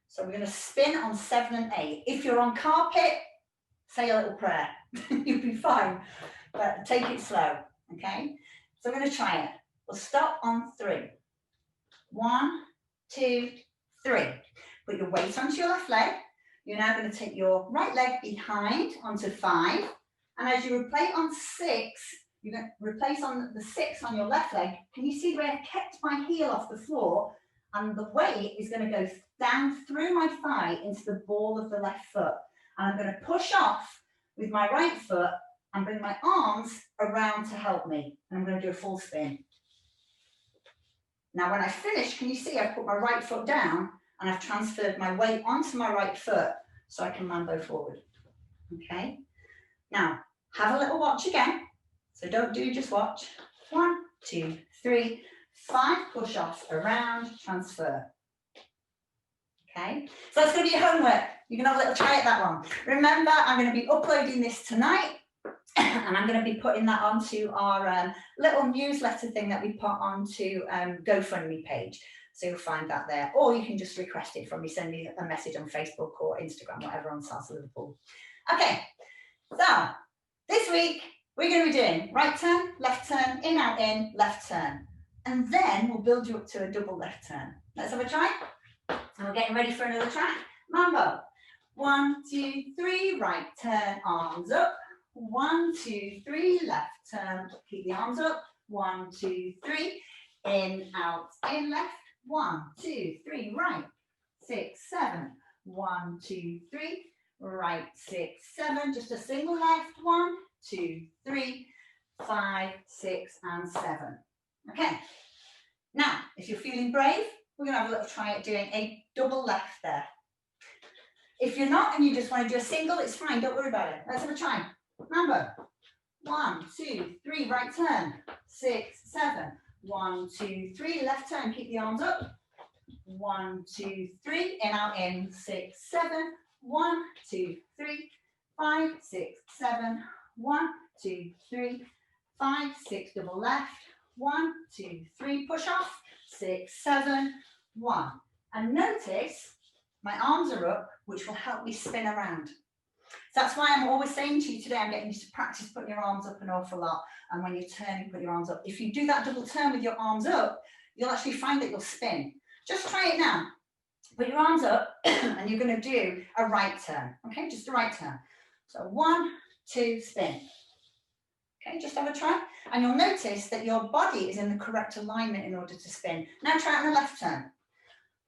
so we're going to spin on 7 and 8. If you're on carpet, say a little prayer. You'll be fine, but take it slow. Okay, so we're going to try it. We'll stop on 3. 1, 2, 3. Put your weight onto your left leg. You're now going to take your right leg behind onto 5. And as you replace on 6, you're going to replace on the 6 on your left leg. Can you see where I kept my heel off the floor? And the weight is going to go down through my thigh into the ball of the left foot. And I'm going to push off with my right foot and bring my arms around to help me. And I'm going to do a full spin. Now, when I finish, can you see I've put my right foot down and I've transferred my weight onto my right foot so I can mambo forward. Okay. Now, have a little watch again. So don't do just watch. 1, 2, 3, 5, push off, around, transfer. Okay, so that's going to be your homework. You can have a little try at that one. Remember, I'm going to be uploading this tonight and I'm going to be putting that onto our little newsletter thing that we put onto GoFundMe page. So you'll find that there, or you can just request it from me, send me a message on Facebook or Instagram, whatever, on Salsa Liverpool. Okay, so this week we're going to be doing right turn, left turn, in, out, in, left turn. And then we'll build you up to a double left turn. Let's have a try. And we're getting ready for another track. Mambo. 1, 2, 3, right turn, arms up. 1, 2, 3, left turn, keep the arms up. 1, 2, 3, in, out, in, left. 1, 2, 3, right. 6, 7. 1, 2, 3, right, 6, 7. Just a single left. 1, 2, 3, 5, 6, and 7. Okay. Now, if you're feeling brave, we're going to have a little try at doing a double left there. If you're not and you just want to do a single, it's fine. Don't worry about it. Let's have a try. Mambo. 1, 2, 3, right turn. 6, 7. 1, 2, 3, left turn. Keep the arms up. 1, 2, 3, in, out, in. 6, 7. 1, 2, 3, 5, 6, 7. 1, 2, 3, 5, 6, double left. 1, 2, 3, push off. 6, 7, 1. And notice my arms are up, which will help me spin around. So that's why I'm always saying to you today, I'm getting you to practice putting your arms up an awful lot. And when you're turning, put your arms up. If you do that double turn with your arms up, you'll actually find that you'll spin. Just try it now. Put your arms up and you're going to do a right turn. Okay, just a right turn. So 1, 2, spin. Okay, just have a try. And you'll notice that your body is in the correct alignment in order to spin. Now try it on the left turn.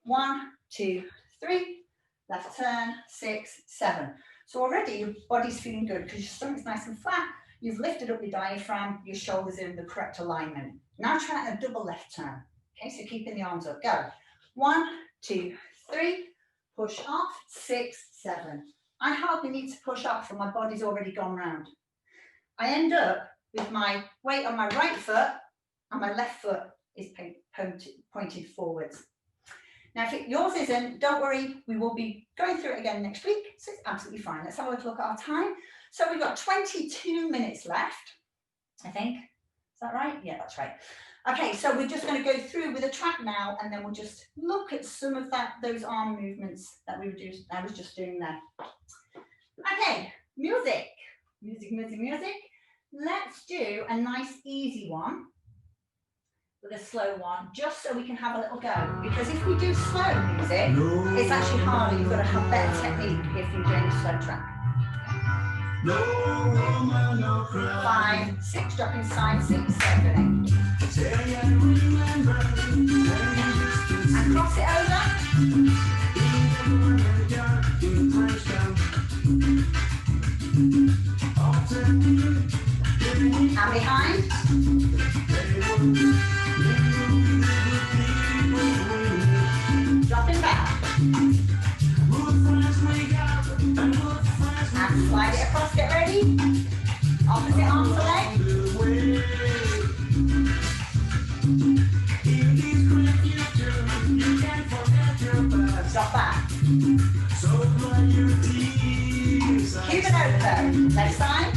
1, 2, 3, left turn, 6, 7. So already your body's feeling good because your stomach's nice and flat. You've lifted up your diaphragm, your shoulders are in the correct alignment. Now try it on a double left turn. Okay, so keeping the arms up. Go. 1, 2, 3, push off, 6, 7. I hardly need to push off and my body's already gone round. I end up with my weight on my right foot and my left foot is pointed forwards. Now, if yours isn't, don't worry, we will be going through it again next week, so it's absolutely fine. Let's have a look at our time. So we've got 22 minutes left, I think. Is that right? Yeah, that's right. Okay, so we're just going to go through with a track now, and then we'll just look at some of those arm movements that I was just doing there. Okay, music. Let's do a nice easy one with a slow one, just so we can have a little go. Because if we do slow music, it's actually harder. You've got to have better technique if you're doing a slow track. No woman, no cry. 5, 6, drop inside, 6, 7, 8. Say I remember when you used to And see cross it over. in the dark, in French town. Often, And behind. Dropping back. And slide it across, get ready. Opposite arm to leg. Drop back. Cuban open. Left side.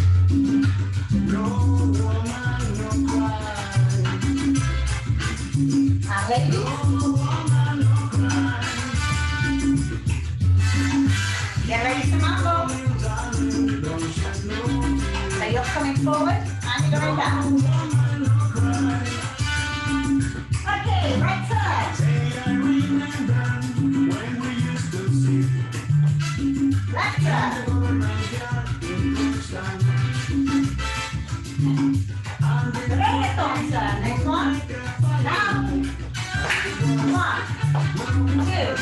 Get ready for mambo. So you're coming forward and you're going down. Okay, right turn. Left turn. The reggaeton turn. Next one. Now. 1, 2,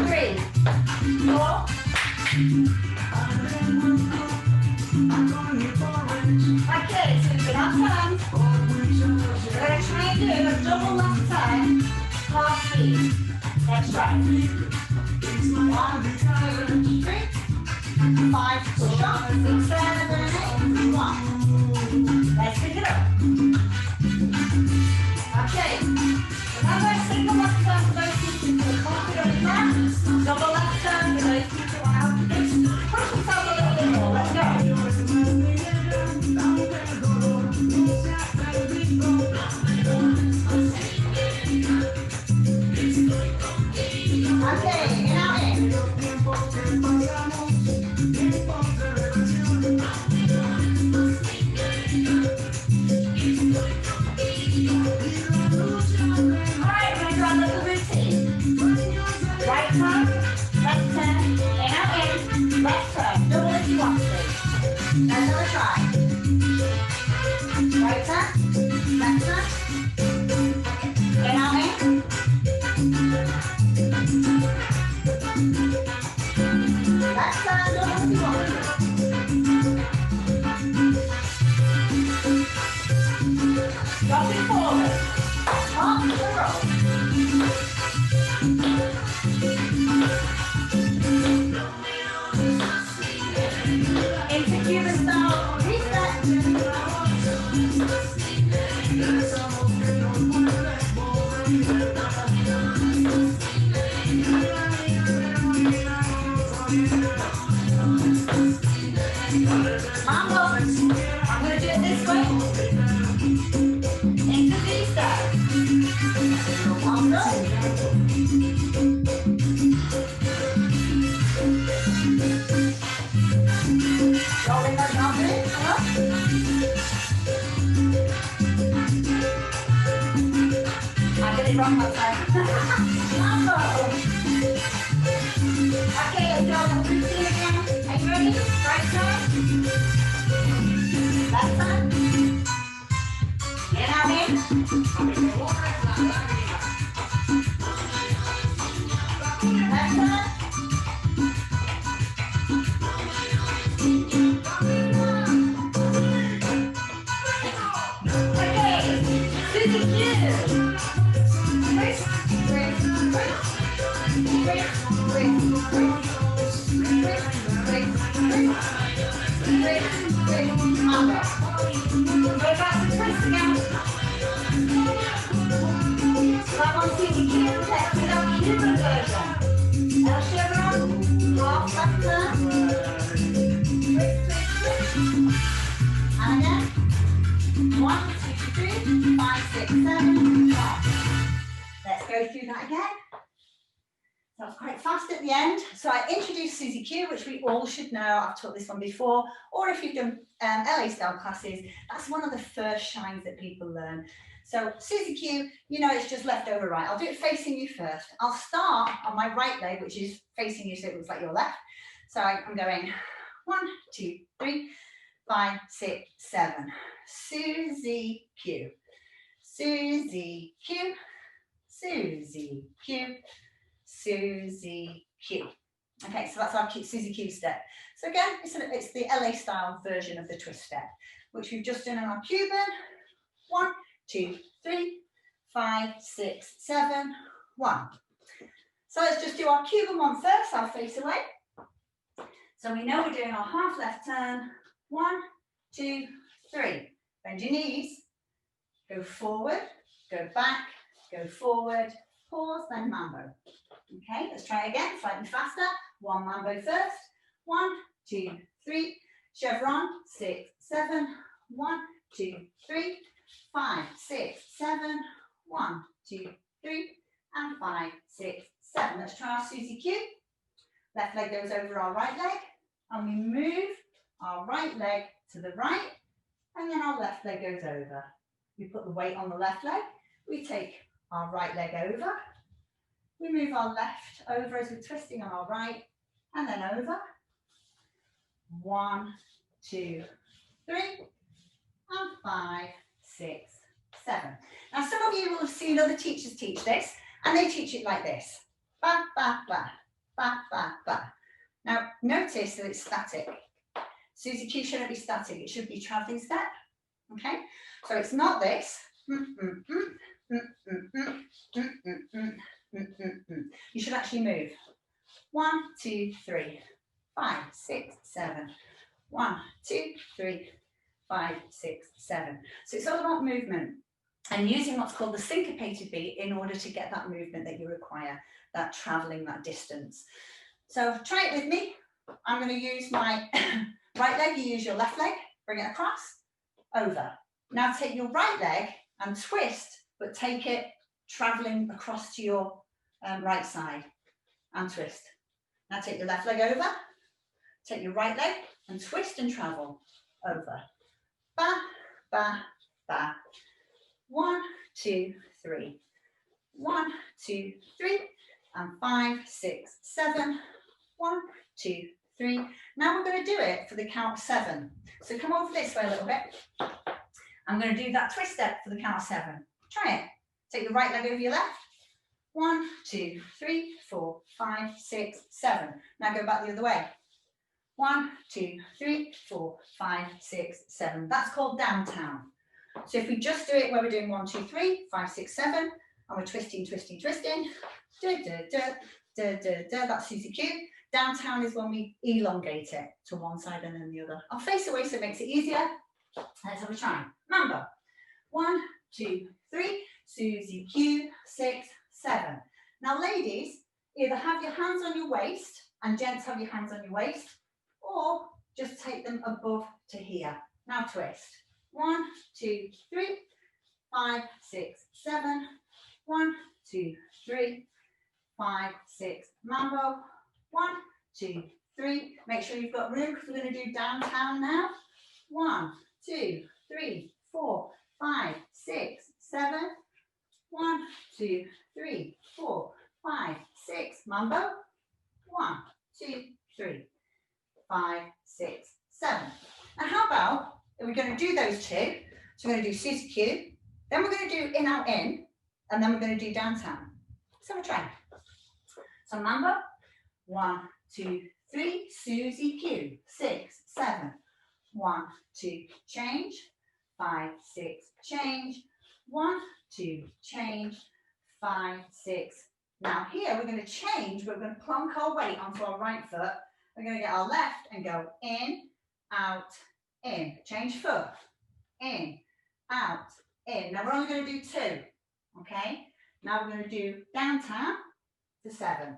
3, 4. Okay, so we've got turns. We're going to try and do a double left turn, half speed. Let's try. 1, 2, 3, 5, push up, 6, 7, 8, 1. Let's pick it up. Okay. Remember, single left turn for those people who are confident in that. Double left turn for those people who are out of this. Push yourself a little bit more. Let's go. Okay, now in. Alright, we're going to do our little routine. Right turn, left turn, in out in, left turn, double if you want to. Another try. Right turn, left turn, in out in. Left turn, double if you want to. Drop it forward. Up the roll. Into Cuban style reset. Mambo. I'm going to do it this way. Into V-style. Mambo. Rolling those arms up. I did it wrong that time. Mambo. Okay, let's do our routine again. Are you ready? Right turn. Left turn. In out in. Left turn. Okay, Susie Q. Twist, twist, twist. Twist, twist, twist. Twist, twist, twist. Twist, twist, mambo. Go back to twist again. Come on, Susie Q. Let's do our Cuban version. El chevron, half left turn. Twist, twist, twist. And again. 1, 2, 3, 5, 6, 7, 1. Let's go through that again. That was quite fast at the end. So I introduced Susie Q, which we all should know. I've taught this one before. Or if you've done LA style classes, that's one of the first shines that people learn. So Susie Q, you know, it's just left over right. I'll do it facing you first. I'll start on my right leg, which is facing you, so it looks like your left. So I'm going 1, 2, 3, 5, 6, 7. Susie Q, Susie Q, Susie Q, Susie Q. Okay, so that's our Susie Q step. So again, it's the LA style version of the twist step, which we've just done in our Cuban. 1, 2, 3, 5, 6, 7, 1. So let's just do our Cuban one first. I'll face away. So we know we're doing our half left turn. 1, 2, 3. Bend your knees. Go forward, go back, go forward, pause, then mambo. Okay, let's try again, slightly faster. 1 mambo first. 1, 2, 3. Chevron, 6, 7. 1, 2, 3, 5, 6, 7. 1, 2, 3, and 5, 6, 7. Let's try our Susie Q. Left leg goes over our right leg, and we move our right leg to the right, and then our left leg goes over. We put the weight on the left leg, we take our right leg over, we move our left over as we're twisting on our right, and then over. 1, 2, 3, and 5, 6, 7. Now some of you will have seen other teachers teach this, and they teach it like this. Ba, ba, ba, ba, ba, ba. Now notice that it's static. Susie Q shouldn't be static, it should be travelling step. Okay, so it's not this. You should actually move. 1, 2, 3, 5, 6, 7. 1, 2, 3, 5, 6, 7. So it's all about movement and using what's called the syncopated beat in order to get that movement that you require, that travelling, that distance. So try it with me. I'm going to use my right leg, you use your left leg, bring it across, over. Now take your right leg and twist, but take it travelling across to your right side and twist. Now take your left leg over, take your right leg and twist and travel over. Ba, ba, ba. 1, 2, 3. 1, 2, 3, and 5, 6, 7. 1, 2, 3. Now we're going to do it for the count of 7. So come over this way a little bit. I'm going to do that twist step for the count of 7. Try it. Take your right leg over your left. 1, 2, 3, 4, 5, 6, 7. Now go back the other way. 1, 2, 3, 4, 5, 6, 7. That's called downtown. So if we just do it where we're doing 1, 2, 3, 5, 6, 7, and we're twisting, twisting, twisting. Da, da, da, da, da, da. That's Susie Q. Downtown is when we elongate it to one side and then the other. I'll face away so it makes it easier. Let's have a try. Mambo. 1, 2, 3. Susie Q. 6, 7. Now, ladies, either have your hands on your waist, and gents have your hands on your waist, or just take them above to here. Now twist. 1, 2, 3, 5, 6, 7. 1, 2, 3, 5, 6. Mambo. 1, 2, 3. Make sure you've got room because we're going to do downtown now. 1, 2, 3, 4, 5, 6, 7. 1, 2, 3, 4, 5, 6. Mambo. 1, 2, 3, 5, 6, 7. Now how about if we're going to do those two? So we're going to do Susie Q, then we're going to do in, out, in, and then we're going to do downtown. So we'll try. So Mambo. 1, 2, 3. Susie Q. 6, 7. 1, 2. Change. 5, 6. Change. 1, 2. Change. 5, 6. Now here we're going to change. We're going to plonk our weight onto our right foot. We're going to get our left and go in, out, in. Change foot. In, out, in. Now we're only going to do 2. Okay. Now we're going to do downtown to 7.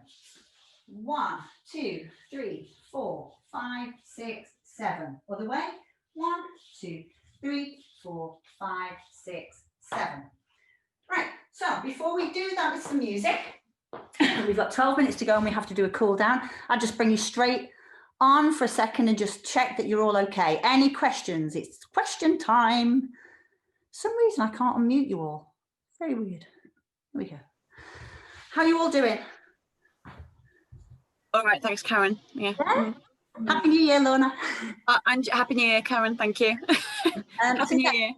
1, 2, 3, 4, 5, 6, 7. Other way. 1, 2, 3, 4, 5, 6, 7. Right. So before we do that with some music, we've got 12 minutes to go and we have to do a cool down. I'll just bring you straight on for a second and just check that you're all okay. Any questions? It's question time. For some reason I can't unmute you all. Very weird. Here we go. How are you all doing? All right, thanks, Karen. Yeah. Happy New Year, Lorna. And Happy New Year, Karen. Thank you. Happy New Year.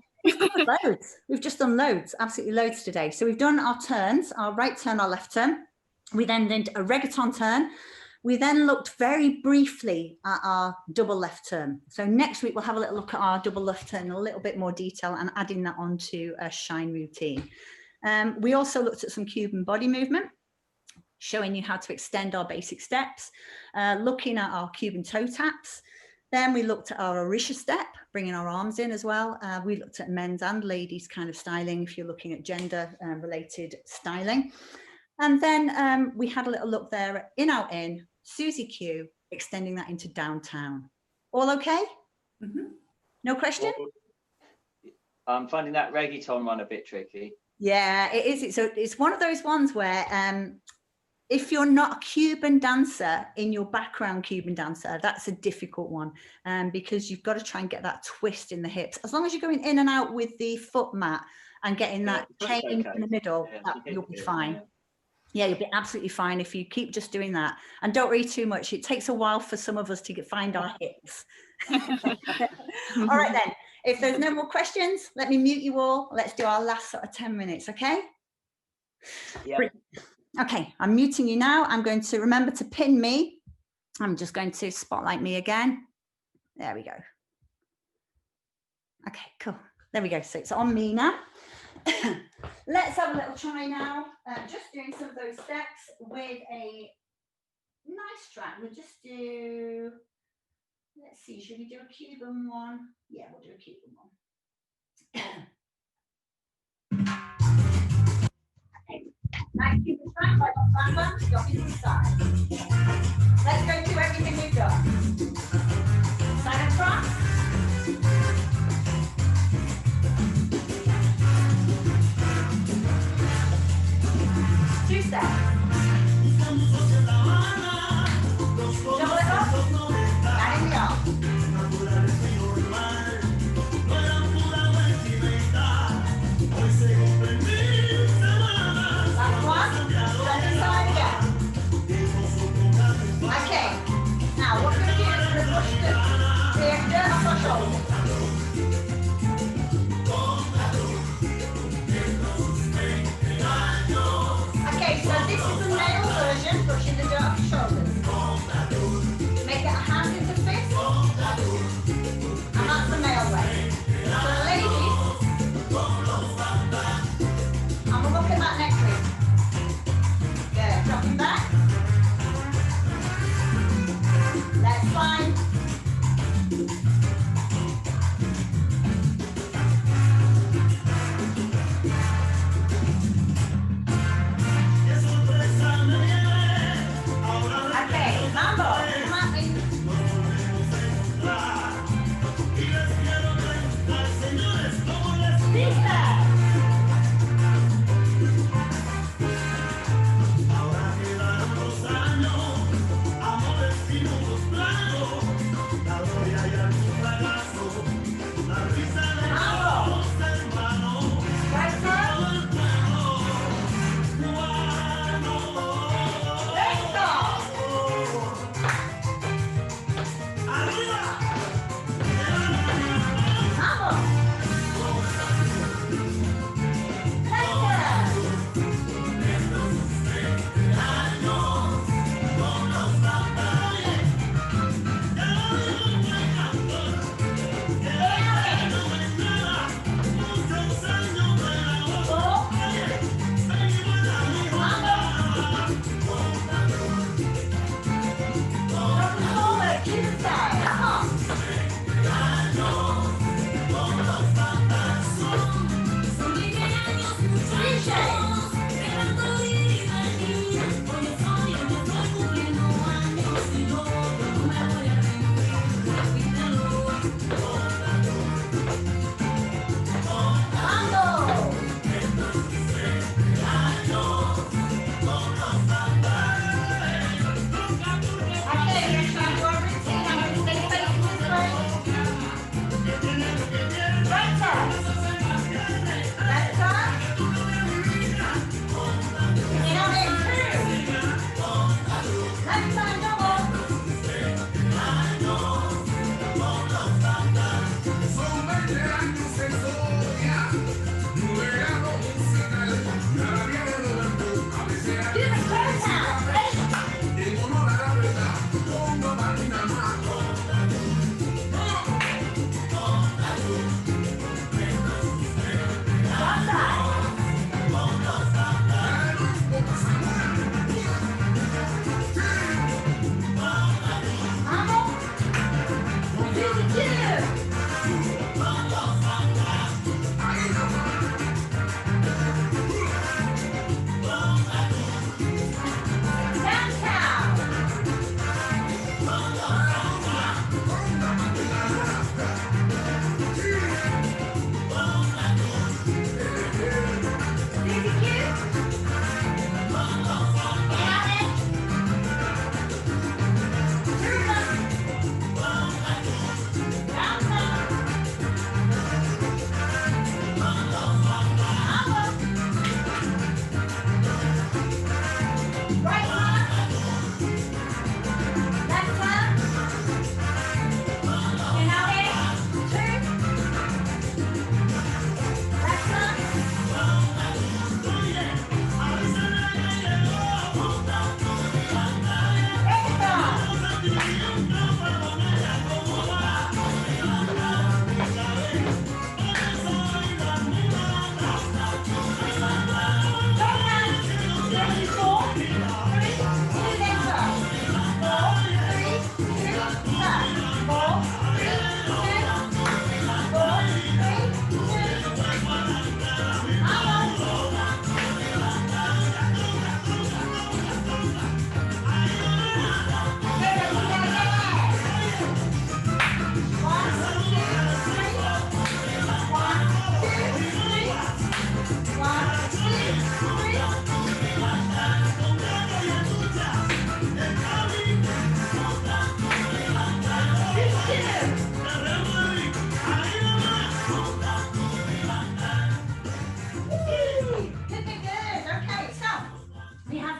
Loads. We've just done loads, absolutely loads today. So we've done our turns, our right turn, our left turn. We then did a reggaeton turn. We then looked very briefly at our double left turn. So next week we'll have a little look at our double left turn in a little bit more detail and adding that onto a shine routine. We also looked at some Cuban body movement, showing you how to extend our basic steps, looking at our Cuban toe taps. Then we looked at our Orisha step, bringing our arms in as well. We looked at men's and ladies kind of styling, if you're looking at gender related styling. And then we had a little look there at in, out, in, Susie Q, extending that into downtown. All okay? Mm-hmm. No question? I'm finding that reggaeton one a bit tricky. Yeah, it is. It's one of those ones where if you're not a Cuban dancer in your background Cuban dancer, that's a difficult one because you've got to try and get that twist in the hips. As long as you're going in and out with the foot mat and getting that change in the middle, you'll be fine. Yeah, you'll be absolutely fine if you keep just doing that. And don't worry too much. It takes a while for some of us to find our hips. All right, then. If there's no more questions, let me mute you all. Let's do our last sort of 10 minutes, okay? Yeah. Okay, I'm muting you now. I'm going to remember to pin me. I'm just going to spotlight me again. There we go. Okay, cool. There we go. So it's on me now. Let's have a little try now. Just doing some of those steps with a nice track. We'll just do, let's see, should we do a Cuban one? Yeah, we'll do a Cuban one. Okay. Nice Cuban track, like on bam bam, drop it to the side. Let's go through everything we've done. Side and cross. 2 steps. Double it up. And in the arm. Last one. Turn inside again. Okay. Now what we're going to do is we're going to push the dirt off our shoulders. Okay, so this is the male version, pushing the dirt off your shoulders. Make it a hand into fist, and that's the male way. So ladies, and we'll look at that next week. Good, dropping back. Let's find.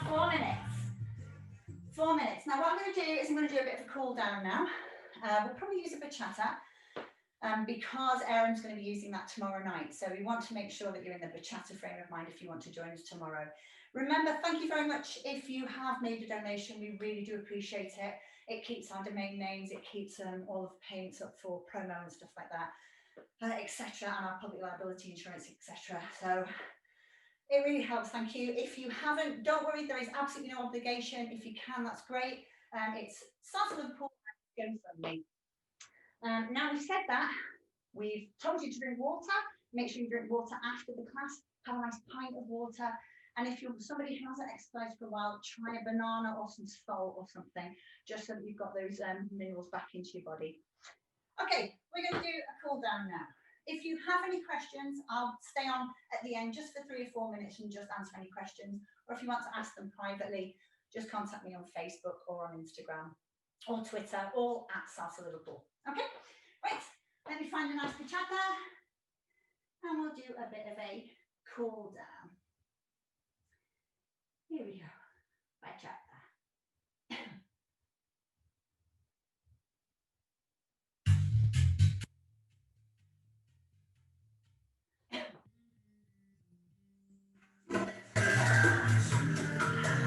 4 minutes. 4 minutes. Now what I'm going to do is I'm going to do a bit of a cool down now. We'll probably use a bachata because Erin's going to be using that tomorrow night. So we want to make sure that you're in the bachata frame of mind if you want to join us tomorrow. Remember, thank you very much if you have made a donation. We really do appreciate it. It keeps our domain names, it keeps all of the payments up for promo and stuff like that, etc., and our public liability insurance, etc. So it really helps. Thank you. If you haven't, don't worry, there is absolutely no obligation. If you can, that's great. It's SALSA LIVERPOOL and GoFundMe. Now we've said that, we've told you to drink water. Make sure you drink water after the class. Have a nice pint of water. And if you're somebody who hasn't exercised for a while, try a banana or some salt or something, just so that you've got those minerals back into your body. Okay, we're going to do a cool down now. If you have any questions, I'll stay on at the end just for 3 or 4 minutes and just answer any questions. Or if you want to ask them privately, just contact me on Facebook or on Instagram or Twitter, all at SALSA LIVERPOOL. Okay, right, let me find a nice bachata and we'll do a bit of a cool down. Here we go, bachata.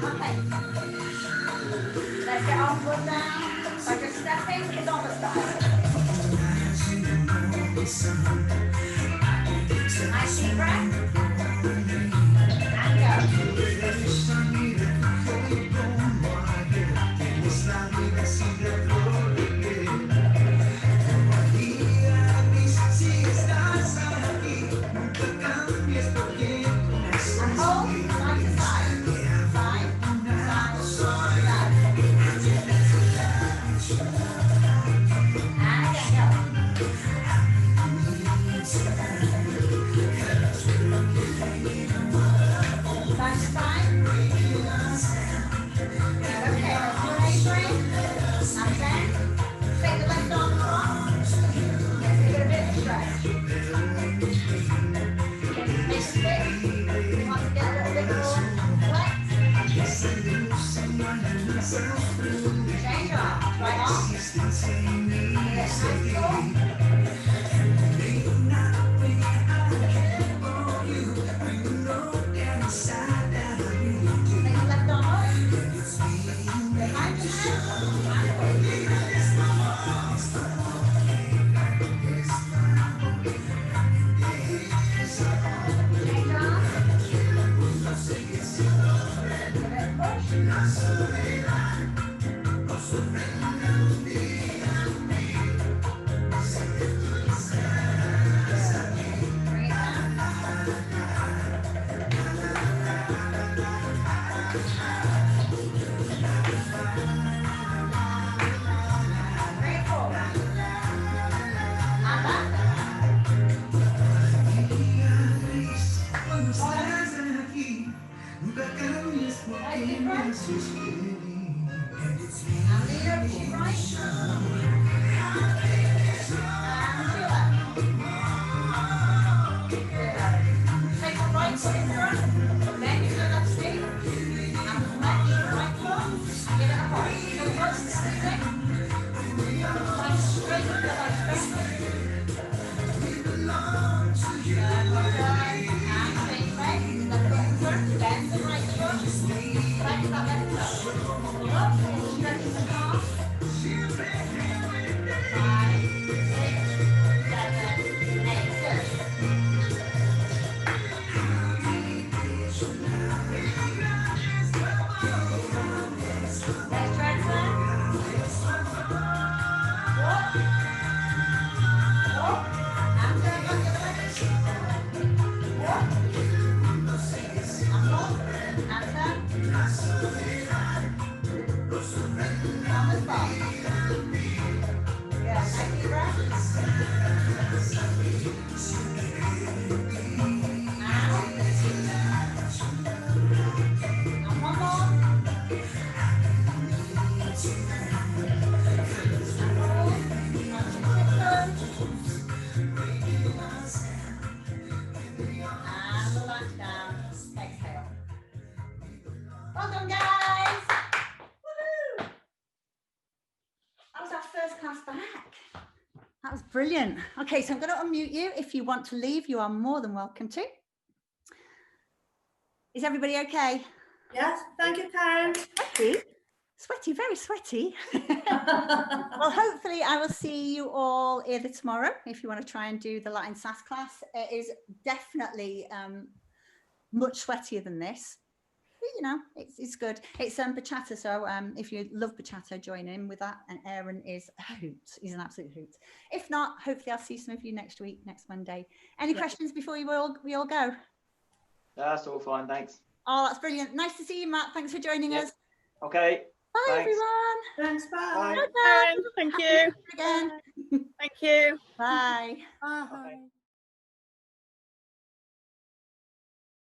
Okay, let's get our foot down. So just stepping is on the style. Nice deep breath. And go. And hold side to side. Side, side, side. And again, go. Side to side. Good, okay, let's do an A-frame. And then take the left arm across. Let's give it a bit of stretch. Make it fit. We want to get a little bit more flex. Change your arm. Right arm. Get nice pull. Take the left arm up. Behind your head. Change your arm. Give it a push. Bring it down. Bring it forward. And back. Nice deep breath. And lean over to your right. And to your left. Good. Take the right foot in front. Bend your left knee. And flex your right foot. Give it a push. Your foot squeezing. Nice straight with your leg stretch. Good, well done. And straight leg. Left foot in front. Bend the right foot. Flex that left foot. Pull up. Stretch the calf. 5, 6, 7, 8. Good. Let's try that. Walk. Walk. And turn back the leg. Walk. And walk. And turn. On the spot. Good. Nice deep breath. And one more. And hold. Onto your tiptoes. And relax down. Exhale. Well done, guys. That was brilliant. Okay, so I'm going to unmute you. If you want to leave, you are more than welcome to. Is everybody okay? Yes, thank you, Karen. Sweaty, very sweaty. Well, hopefully I will see you all either tomorrow if you want to try and do the Latin SAS class. It is definitely much sweatier than this. But, you know, it's good. It's bachata, so if you love bachata, join in with that. And Aaron is a hoot. He's an absolute hoot. If not, hopefully I'll see some of you next week, next Monday. Any questions before we all go? That's all fine, thanks. Oh, that's brilliant. Nice to see you, Matt. Thanks for joining us. Okay. Bye, Thanks. everyone. Thanks, bye. Bye. Karen, thank you. Again. Thank you. Bye. Bye. Okay.